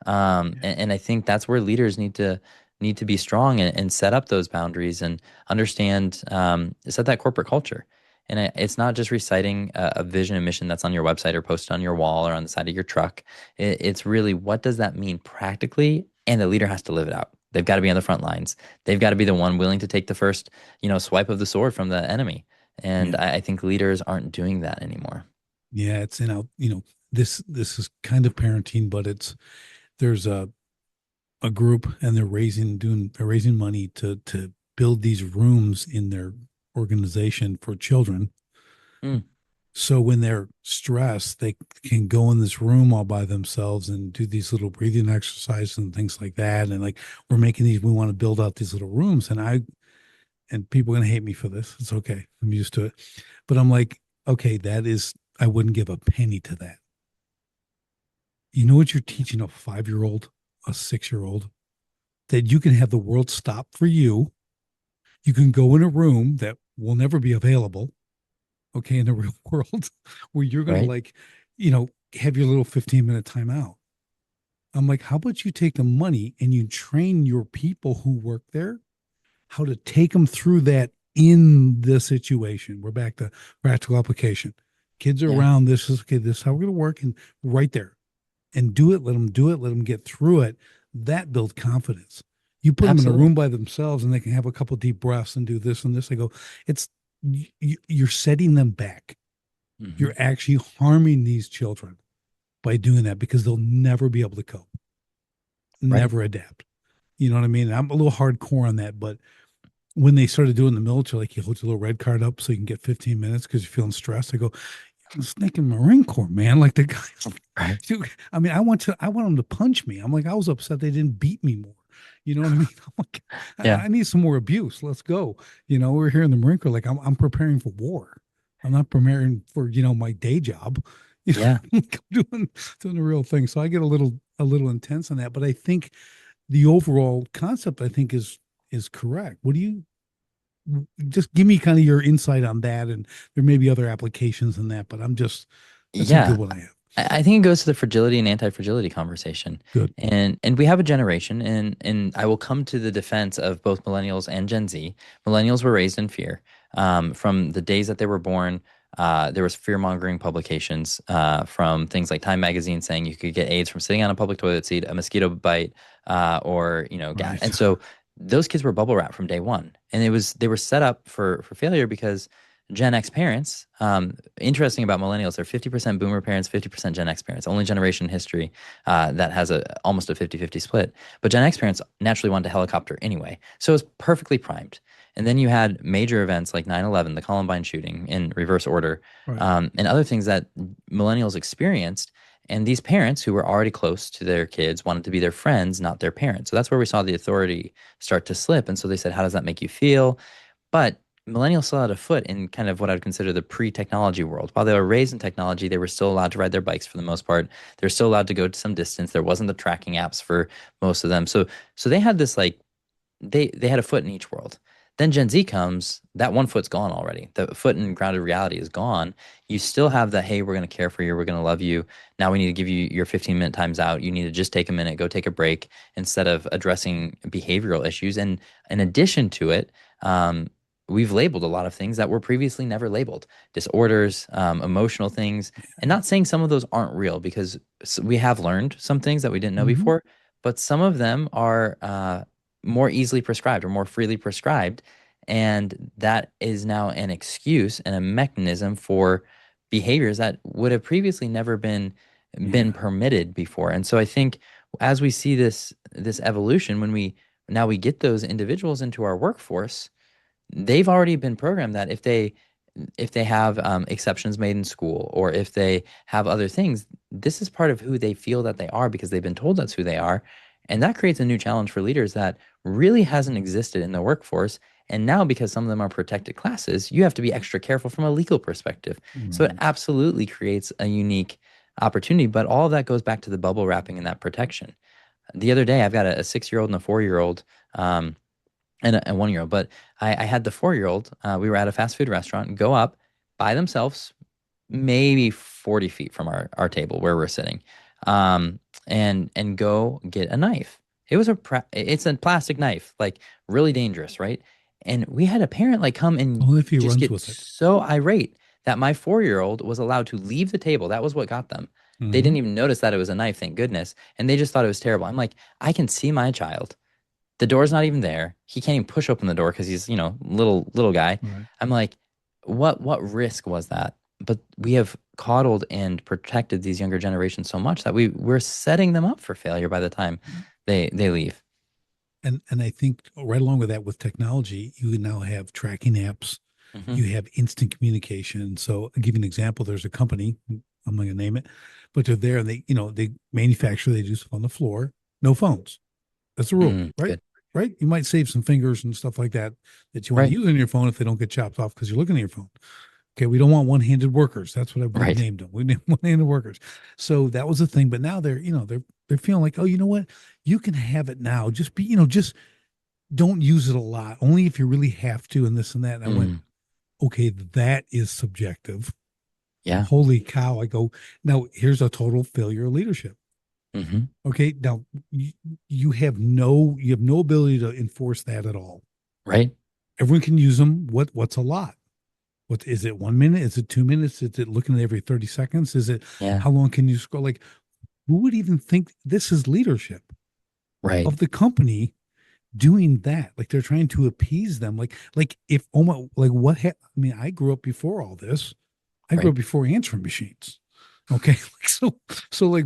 Yeah. And I think that's where leaders need to be strong and set up those boundaries and understand set that corporate culture. And it's not just reciting a vision and mission that's on your website or posted on your wall or on the side of your truck. It's really, what does that mean practically? And the leader has to live it out. They've got to be on the front lines. They've got to be the one willing to take the first, swipe of the sword from the enemy. And Yeah. I think leaders aren't doing that anymore. Yeah. It's this is kind of parenting, but there's a group and they're raising money to build these rooms in their organization for children. Mm, So when they're stressed, they can go in this room all by themselves and do these little breathing exercises and things like that. And like we want to build out these little rooms. And people are gonna hate me for this. It's okay. I'm used to it. But I'm like, okay, I wouldn't give a penny to that. You know what you're teaching a 5-year-old, a 6-year-old? That you can have the world stop for you. You can go in a room that will never be available, okay, in the real world, where you're going to right? have your little 15-minute timeout. I'm like, how about you take the money and you train your people who work there how to take them through that in the situation? We're back to practical application. Kids are Yeah, around. This is okay. This is how we're going to work, and right there, and do it. Let them do it. Let them get through it. That builds confidence. You put them in a absolutely. room by themselves, and they can have a couple deep breaths and do this and this. I go, it's you're setting them back. Hmm. You're actually harming these children by doing that because they'll never be able to cope, Right. never adapt. You know what I mean? I'm a little hardcore on that, but when they started doing the military, like you hold your little red card up so you can get 15 minutes because you're feeling stressed. I go, I'm snake in Marine Corps, man. Like the guys, Right. dude, I mean, I want them to punch me. I'm like, I was upset they didn't beat me more. You know what I mean? I'm like, Yeah. I need some more abuse. Let's go. We're here in the Marine Corps. Like I'm preparing for war. I'm not preparing for, my day job. Yeah. Like I'm doing the real thing. So I get a little intense on that. But I think the overall concept, I think, is correct. What do you just give me kind of your insight on that? And there may be other applications in that, but that's a Yeah. good one I have. I think it goes to the fragility and anti-fragility conversation. Good. And we have a generation, and I will come to the defense of both millennials and Gen Z. Millennials were raised in fear. From the days that they were born, there was fear-mongering publications from things like Time Magazine saying you could get AIDS from sitting on a public toilet seat, a mosquito bite, or gas. Right. And so those kids were bubble wrapped from day one, and they were set up for failure because Gen X parents, interesting about millennials, they're 50% boomer parents, 50% Gen X parents, only generation in history that has almost a 50-50 split. But Gen X parents naturally wanted to helicopter anyway. So it was perfectly primed. And then you had major events like 9/11, the Columbine shooting in reverse order, Right. and other things that millennials experienced. And these parents who were already close to their kids wanted to be their friends, not their parents. So that's where we saw the authority start to slip. And so they said, how does that make you feel? But millennials still had a foot in kind of what I would consider the pre-technology world. While they were raised in technology, they were still allowed to ride their bikes for the most part. They're still allowed to go to some distance. There wasn't the tracking apps for most of them. So they had this like they had a foot in each world. Then Gen Z comes, that one foot's gone already. The foot in grounded reality is gone. You still have the, hey, we're going to care for you, we're going to love you. Now we need to give you your 15-minute times out. You need to just take a minute, go take a break instead of addressing behavioral issues. And in addition to it, we've labeled a lot of things that were previously never labeled, disorders, emotional things, and not saying some of those aren't real because we have learned some things that we didn't know Hmm. before, but some of them are more easily prescribed or more freely prescribed. And that is now an excuse and a mechanism for behaviors that would have previously never been Yeah. permitted before. And so I think as we see this evolution, when we now we get those individuals into our workforce, they've already been programmed that if they have exceptions made in school or if they have other things, this is part of who they feel that they are because they've been told that's who they are. And that creates a new challenge for leaders that really hasn't existed in the workforce. And now, because some of them are protected classes, you have to be extra careful from a legal perspective. So it Right. absolutely creates a unique opportunity. But all of that goes back to the bubble wrapping and that protection. The other day, I've got a 6-year-old and a 4-year-old. And a 1-year-old. But I had the 4-year-old. We were at a fast food restaurant. Go up by themselves, maybe 40 feet from our table where we're sitting, and go get a knife. It's a plastic knife, like really dangerous, right? And we had a parent like come and Only if he just runs get with it. so irate that my 4-year-old was allowed to leave the table. That was what got them. They Hmm. didn't even notice that it was a knife, thank goodness, and they just thought it was terrible. I'm like, I can see my child, the door's not even there. He can't even push open the door because he's, little guy. Right. I'm like, what risk was that? But we have coddled and protected these younger generations so much that we're setting them up for failure by the time they leave. And I think right along with that, with technology, you now have tracking apps, Hmm. you have instant communication. So I'll give you an example. There's a company, I'm not gonna name it, but they're there and they manufacture, they do stuff on the floor, no phones. That's the rule, Mm, right? good. Right. You might save some fingers and stuff like that that you want to Right. use on your phone if they don't get chopped off because you're looking at your phone. Okay, we don't want one-handed workers. That's what we've Right. named them. We named one-handed workers. So that was the thing. But now they're feeling like, oh, you know what? You can have it now. Just just don't use it a lot. Only if you really have to, and this and that. And I went, Mm, okay, that is subjective. yeah. Holy cow! I go, now here's a total failure of leadership. Hmm. Okay, now you have no ability to enforce that at all. Right. Everyone can use them. What's a lot? What is it? 1 minute? Is it 2 minutes? Is it looking at every 30 seconds? Is it Yeah. how long can you scroll? Like, who would even think this is leadership Right. of the company doing that? Like they're trying to appease them. Like if oh my, like what? I mean, I grew up before all this. I grew Right. up before answering machines. Okay, like so like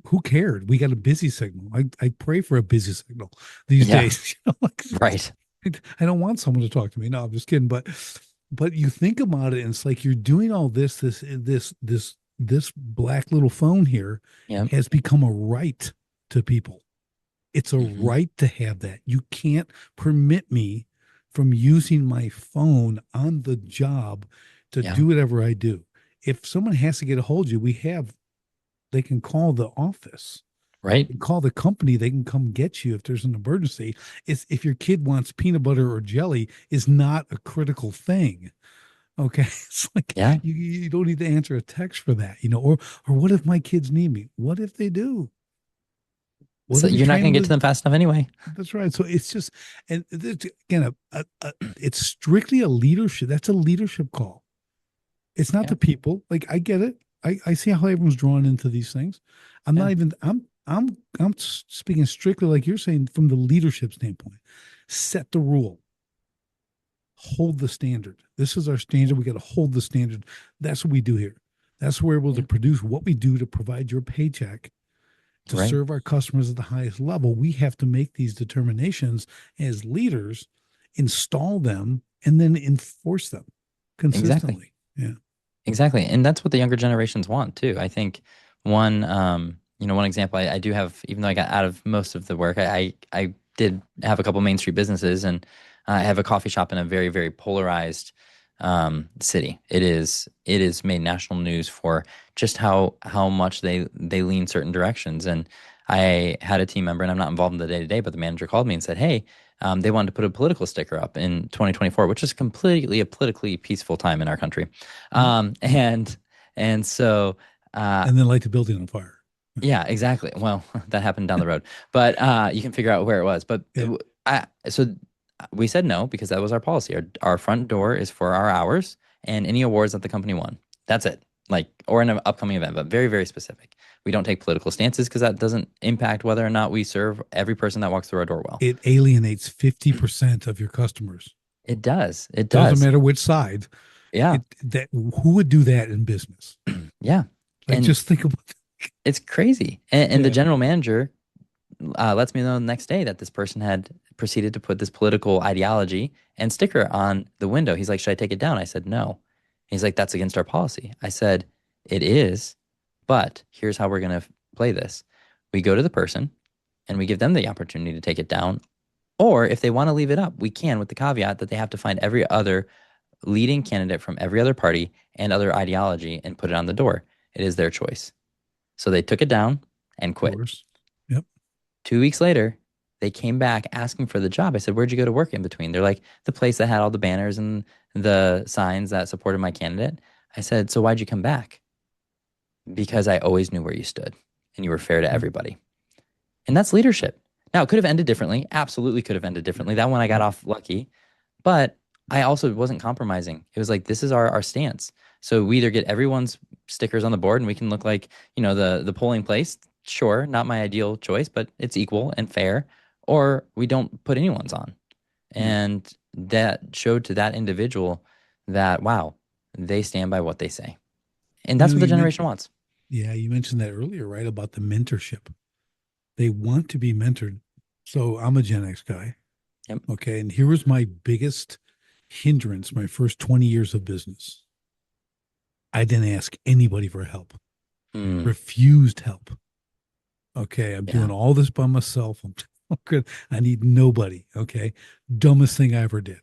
who cared? We got a busy signal. I pray for a busy signal these Yeah. days. Like Right. I don't want someone to talk to me. No, I'm just kidding. But you think about it, and it's like you're doing all this black little phone here Yep. has become a right to people. It's a Hmm. right to have that. You can't permit me from using my phone on the job to Yeah. do whatever I do. If someone has to get a hold of you, they can call the office, Right. call the company, they can come get you if there's an emergency. It's if your kid wants peanut butter or jelly is not a critical thing. Okay. It's like Yeah. you don't need to answer a text for that, or what if my kids need me? What if they do? What So if you're you're not trying going to get to to them fast enough anyway. that's right. So it's just, and again, it's strictly a leadership. That's a leadership call. It's not Yeah. the people. Like I get it. I see how everyone's drawn into these things. I'm Yeah. not even. I'm speaking strictly like you're saying from the leadership standpoint. Set the rule. hold the standard. This is our standard. We got to hold the standard. That's what we do here. That's where we're able to Yeah. produce what we do to provide your paycheck to Right. serve our customers at the highest level. We have to make these determinations as leaders, install them, and then enforce them consistently. Yeah. Exactly. And that's what the younger generations want too. I think one example I do have, even though I got out of most of the work, I did have a couple Main Street businesses, and I have a coffee shop in a very, very polarized city. It is made national news for just how much they lean certain directions. And I had a team member, and I'm not involved in the day to day, but the manager called me and said, "Hey, they wanted to put a political sticker up in 2024, which is completely a politically peaceful time in our country." And so And then light the building on fire. yeah, exactly. Well, that happened down the road, but you can figure out where it was. But Yeah. so we said no because that was our policy. Our front door is for our hours and any awards that the company won. That's it. Like, or in an upcoming event, but very, very specific. We don't take political stances because that doesn't impact whether or not we serve every person that walks through our door well. It alienates 50% of your customers. It does. It Doesn't does. matter which side. Yeah. Who would do that in business? Yeah. Like, And just think about it's crazy. And the Yeah. general manager lets me know the next day that this person had proceeded to put this political ideology and sticker on the window. He's like, "Should I take it down?" I said, "No." He's like, "That's against our policy." I said, "It is, but here's how we're going to play this. We go to the person and we give them the opportunity to take it down. Or if they want to leave it up, we can, with the caveat that they have to find every other leading candidate from every other party and other ideology and put it on the door. It is their choice." So they took it down and quit. course. Yep. 2 weeks later, they came back asking for the job. I said, "Where'd you go to work in between?" They're like, "The place that had all the banners and the signs that supported my candidate." I said, "So why'd you come back?" "Because I always knew where you stood and you were fair to everybody." And that's leadership. Now, it could have ended differently. Absolutely could have ended differently. That one I got off lucky. But I also wasn't compromising. It was like, this is our stance. So we either get everyone's stickers on the board and we can look like, the polling place. Sure, not my ideal choice, but it's equal and fair. Or we don't put anyone's on. And that showed to that individual that, wow, they stand by what they say. And that's what the You generation wants. Yeah, you mentioned that earlier, right? About the mentorship. They want to be mentored. So I'm a Gen X guy. Yep. Okay. And here was my biggest hindrance my first 20 years of business. I didn't ask anybody for help, refused help. Okay. I'm doing all this by myself. I'm good. I need nobody. Okay. Dumbest thing I ever did.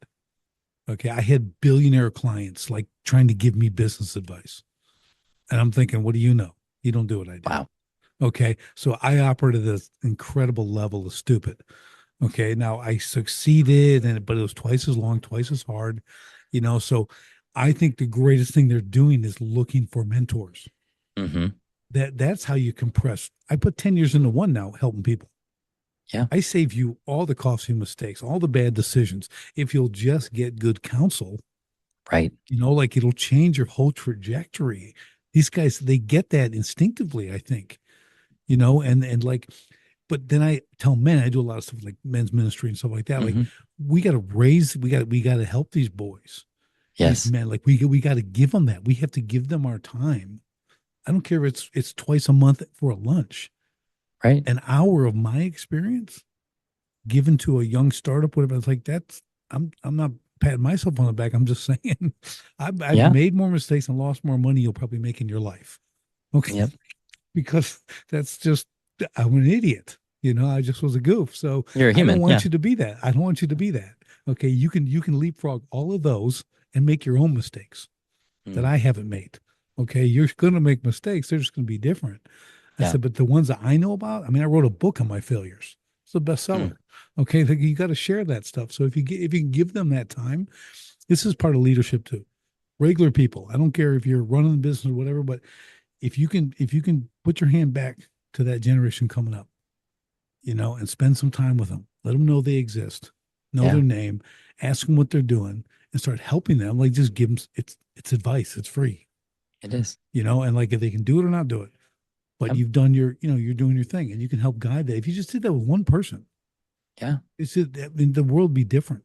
Okay. I had billionaire clients like trying to give me business advice. And I'm thinking, what do you know? You don't do what I do. Wow. Okay. So I operated at this incredible level of stupid. Okay. Now I succeeded, but it was twice as long, twice as hard, So I think the greatest thing they're doing is looking for mentors. Mm-hmm. That's how you compress. I put 10 years into one now, helping people. Yeah. I save you all the costly mistakes, all the bad decisions. If you'll just get good counsel, right. Like it'll change your whole trajectory. These guys, they get that instinctively, I think, and like, but then I tell men, I do a lot of stuff like men's ministry and stuff like that. Mm-hmm. Like we got to help these boys. Yes. These men, like we got to give them that. We have to give them our time. I don't care if it's twice a month for a lunch. Right. An hour of my experience given to a young startup, whatever. It's like I'm not patting myself on the back. I'm just saying I've made more mistakes and lost more money you'll probably make in your life. Okay. Yep. Because that's just, I'm an idiot. I just was a goof. So you're a human. I don't want you to be that. I don't want you to be that. Okay. You can leapfrog all of those and make your own mistakes that I haven't made. Okay. You're going to make mistakes. They're just going to be different. I said, but the ones that I know about, I wrote a book on my failures. It's a bestseller. Okay. You got to share that stuff. So if you can give them that time, this is part of leadership too. Regular people. I don't care if you're running the business or whatever, but if you can put your hand back to that generation coming up, and spend some time with them, let them know they exist, know their name, ask them what they're doing, and start helping them. Like just give them it's advice. It's free. It is. And like if they can do it or not do it, but you've done your, you're doing your thing, and you can help guide that. If you just did that with one person, the world would be different.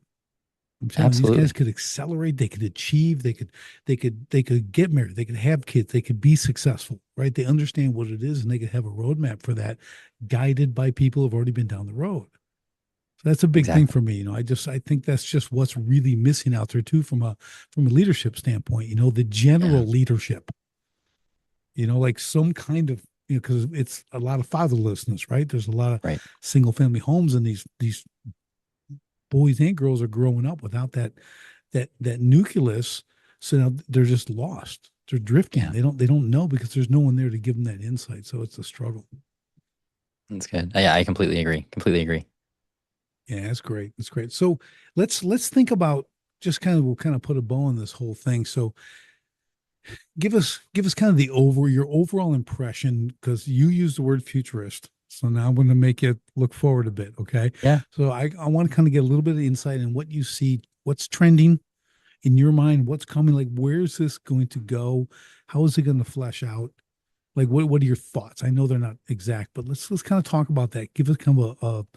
I'm telling you, these guys Absolutely. could accelerate, they could achieve, they could get married, they could have kids, they could be successful, right? They understand what it is and they could have a roadmap for that, guided by people who've already been down the road. So that's a big thing Exactly. for me. I think that's just what's really missing out there too, from a leadership standpoint, the Yeah. general leadership, like some kind of, because it's a lot of fatherlessness, right? There's a lot of Right. single family homes, and these boys and girls are growing up without that nucleus. So now they're just lost. They're drifting. Yeah. They don't know because there's no one there to give them that insight. So it's a struggle. That's good. Yeah, I completely agree. Completely agree. Yeah, that's great. That's great. So let's think about, just kind of, we'll kind of put a bow on this whole thing. So give us kind of your overall impression, because you used the word futurist. So now I'm going to make it look forward a bit. Okay. Yeah. So I want to kind of get a little bit of insight in what you see, what's trending in your mind, what's coming, like where's this going to go? How is it going to flesh out? Like what are your thoughts? I know they're not exact, but let's kind of talk about that. Give us kind of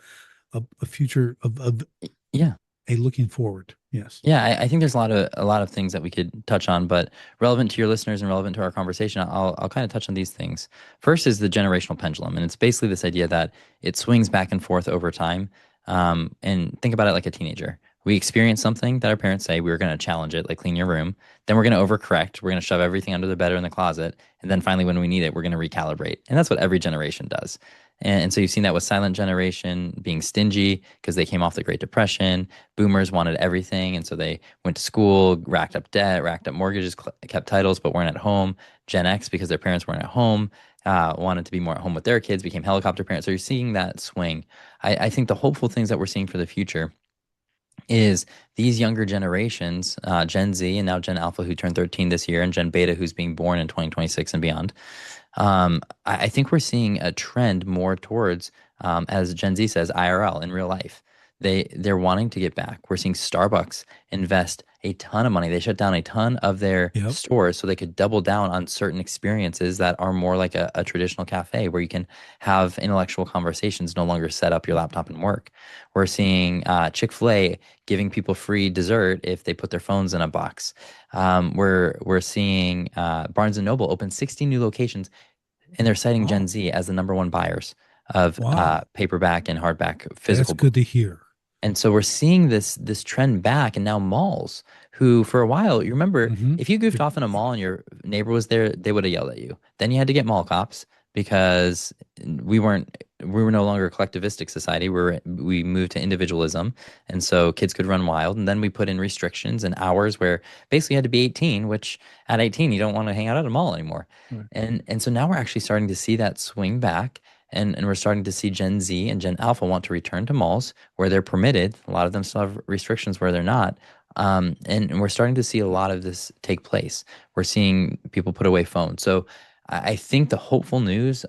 a future of Yeah. a looking forward. Yes. Yeah, I think there's a lot of things that we could touch on, but relevant to your listeners and relevant to our conversation, I'll kind of touch on these things. First is the generational pendulum, and it's basically this idea that it swings back and forth over time. And think about it like a teenager. We experience something that our parents say we were going to challenge it, like clean your room. Then we're going to overcorrect. We're going to shove everything under the bed or in the closet, and then finally, when we need it, we're going to recalibrate. And that's what every generation does. And so you've seen that with silent generation being stingy because they came off the Great Depression. Boomers wanted everything, and so they went to school, racked up debt, racked up mortgages, kept titles, but weren't at home. Gen X, because their parents weren't at home, wanted to be more at home with their kids, became helicopter parents. So you're seeing that swing. I think the hopeful things that we're seeing for the future is these younger generations, Gen Z and now Gen Alpha, who turned 13 this year, and Gen Beta, who's being born in 2026 and beyond. I think we're seeing a trend more towards, as Gen Z says, IRL, in real life. They're wanting to get back. We're seeing Starbucks invest a ton of money. They shut down a ton of their Yep. stores so they could double down on certain experiences that are more like a traditional cafe where you can have intellectual conversations, no longer set up your laptop and work. We're seeing Chick-fil-A giving people free dessert if they put their phones in a box. We're seeing Barnes and Noble open 60 new locations, and they're citing Gen Oh, Z as the number one buyers of wow. paperback and hardback That's physical good books. to hear. And so we're seeing this trend back, and now malls, who for a while, you remember, Mm-hmm. if you goofed off in a mall and your neighbor was there, they would have yelled at you. Then you had to get mall cops because we were no longer a collectivistic society. We moved to individualism, and so kids could run wild. And then we put in restrictions and hours where basically you had to be 18, which at 18 you don't want to hang out at a mall anymore. Right. And so now we're actually starting to see that swing back. And we're starting to see Gen Z and Gen Alpha want to return to malls where they're permitted. A lot of them still have restrictions where they're not. And we're starting to see a lot of this take place. We're seeing people put away phones. So I think the hopeful news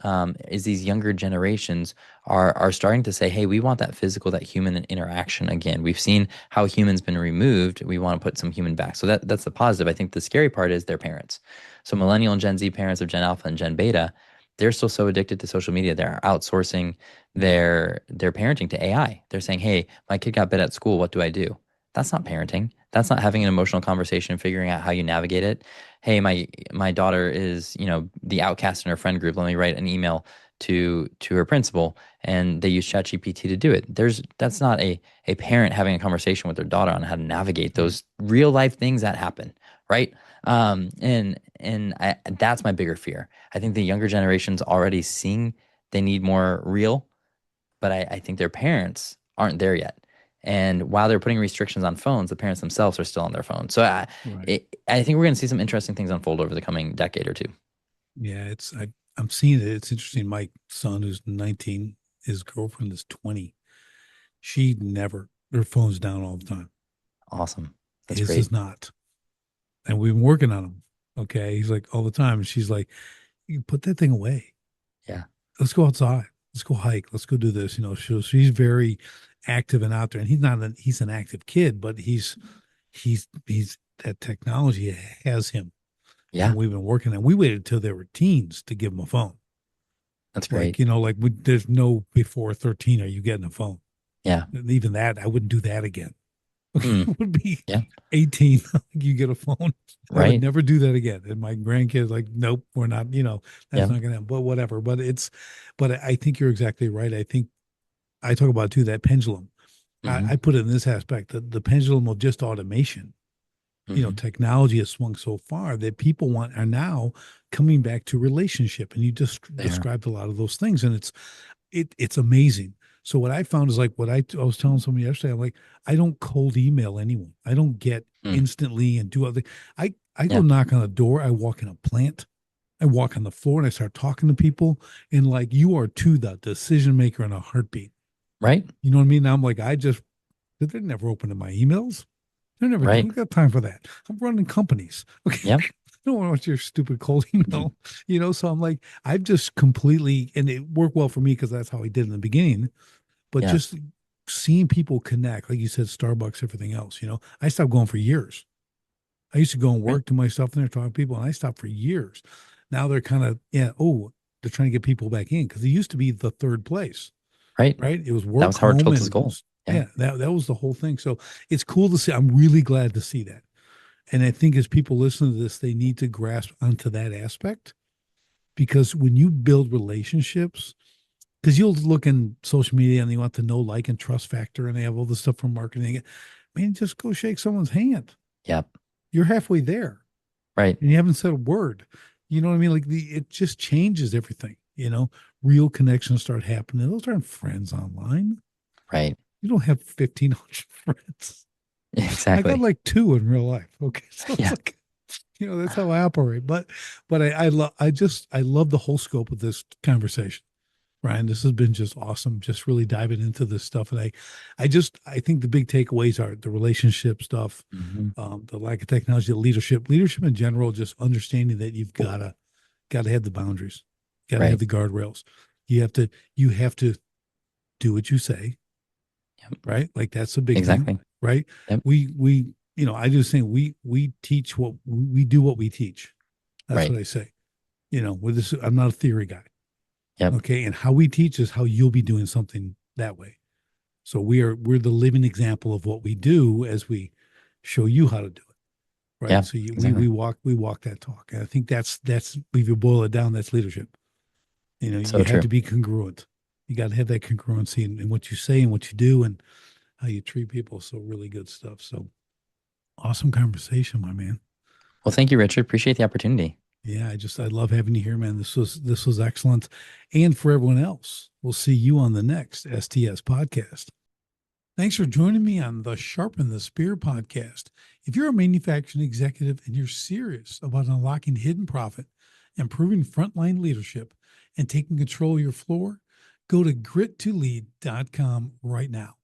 is these younger generations are starting to say, hey, we want that physical, that human interaction again. We've seen how humans been removed. We want to put some human back. So that's the positive. I think the scary part is their parents. So millennial and Gen Z parents of Gen Alpha and Gen Beta, they're still so addicted to social media. They're outsourcing their parenting to AI. They're saying, "Hey, my kid got bit at school. What do I do?" That's not parenting. That's not having an emotional conversation and figuring out how you navigate it. Hey, my daughter is, the outcast in her friend group. Let me write an email to her principal, and they use ChatGPT to do it. That's not a parent having a conversation with their daughter on how to navigate Right. those real life things that happen, right? And that's my bigger fear. I think the younger generation's already seeing they need more real, but I think their parents aren't there yet. And while they're putting restrictions on phones, the parents themselves are still on their phones. So Right. I think we're going to see some interesting things unfold over the coming decade or two. Yeah. I'm seeing it. It's interesting. My son, who's 19, his girlfriend is 20. She never, her phone's down all the time. Awesome. That's His great. is not. And we've been working on him. Okay. He's like all the time. And she's like, you put that thing away. Yeah. Let's go outside. Let's go hike. Let's go do this. She's very active and out there. And he's an active kid, but he's that technology has him. And Yeah. we've been working on, we waited till they were teens to give them a phone. That's Like, great. there's no before 13 are you getting a phone. Yeah. And even that, I wouldn't do that again. Okay, Mm, it would be yeah. 18. You get a phone. I would Right. never do that again. And my grandkids like, nope, we're not. That's Yep. not gonna. But whatever. But I think you're exactly right. I think I talk about too that pendulum. Hmm. I put it in this aspect that the pendulum of just automation. Hmm. Technology has swung so far that people are now coming back to relationship, and you just There. described a lot of those things, and it's amazing. So what I found is like what I was telling somebody yesterday. I'm like, I don't cold email anyone. I don't get Mm, instantly and do other. I go yeah. knock on a door. I walk in a plant. I walk on the floor and I start talking to people, and like you are to the decision maker in a heartbeat. Right. You know what I mean? I'm like, they're never opening my emails. They're never Right. doing. Got time for that. I'm running companies. Okay. Yep. I don't want your stupid cold email. So I'm like, I've just completely, and it worked well for me because that's how I did in the beginning. But Yeah. just seeing people connect, like you said, Starbucks, everything else, I stopped going for years. I used to go and Right. work, do my stuff, and they're talking to people, and I stopped for years. Now they're kind of, yeah, they're trying to get people back in because it used to be the third place, Right. right? It was That work, was Howard home, Schultz's and goal. Yeah. yeah, that was the whole thing. So it's cool to see. I'm really glad to see that. And I think as people listen to this, they need to grasp onto that aspect because when you build relationships, because you'll look in social media and they want to know, like, and trust factor, and they have all this stuff from marketing. Man, just go shake someone's hand. Yep. You're halfway there Right. and you haven't said a word. You know what I mean? Like it just changes everything. Real connections start happening. Those aren't friends online. Right. You don't have 1,500 friends. I got Exactly. like two in real life. Okay. So it's Yeah. like, that's how I operate. But I love the whole scope of this conversation. Ryan, this has been just awesome. Just really diving into this stuff. And I think the big takeaways are the relationship stuff, Hmm. the lack of technology, the leadership in general, just understanding that you've gotta have the boundaries, gotta have Right. the guardrails. You have to do what you say, Yep. right? Like that's a big thing, Exactly. right? Yep. I just think we teach what we do what we teach. That's Right. what I say. With this, I'm not a theory guy. Yep. Okay. And how we teach is how you'll be doing something that way. So we're the living example of what we do as we show you how to do it. Right. Yeah. So Exactly. we walk that talk. And I think that's if you boil it down, that's leadership. So You have true. to be congruent. You got to have that congruency in what you say and what you do and how you treat people. So really good stuff. So awesome conversation, my man. Well, thank you, Richard. Appreciate the opportunity. Yeah, I love having you here, man. This was excellent. And for everyone else, we'll see you on the next STS podcast. Thanks for joining me on the Sharpen the Spear podcast. If you're a manufacturing executive and you're serious about unlocking hidden profit, improving frontline leadership, and taking control of your floor, go to grit2lead.com right now.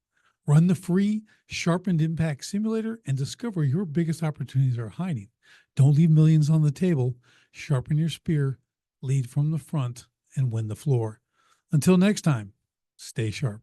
Run the free Sharpened Impact Simulator and discover your biggest opportunities are hiding. Don't leave millions on the table. Sharpen your spear, lead from the front, and win the floor. Until next time, stay sharp.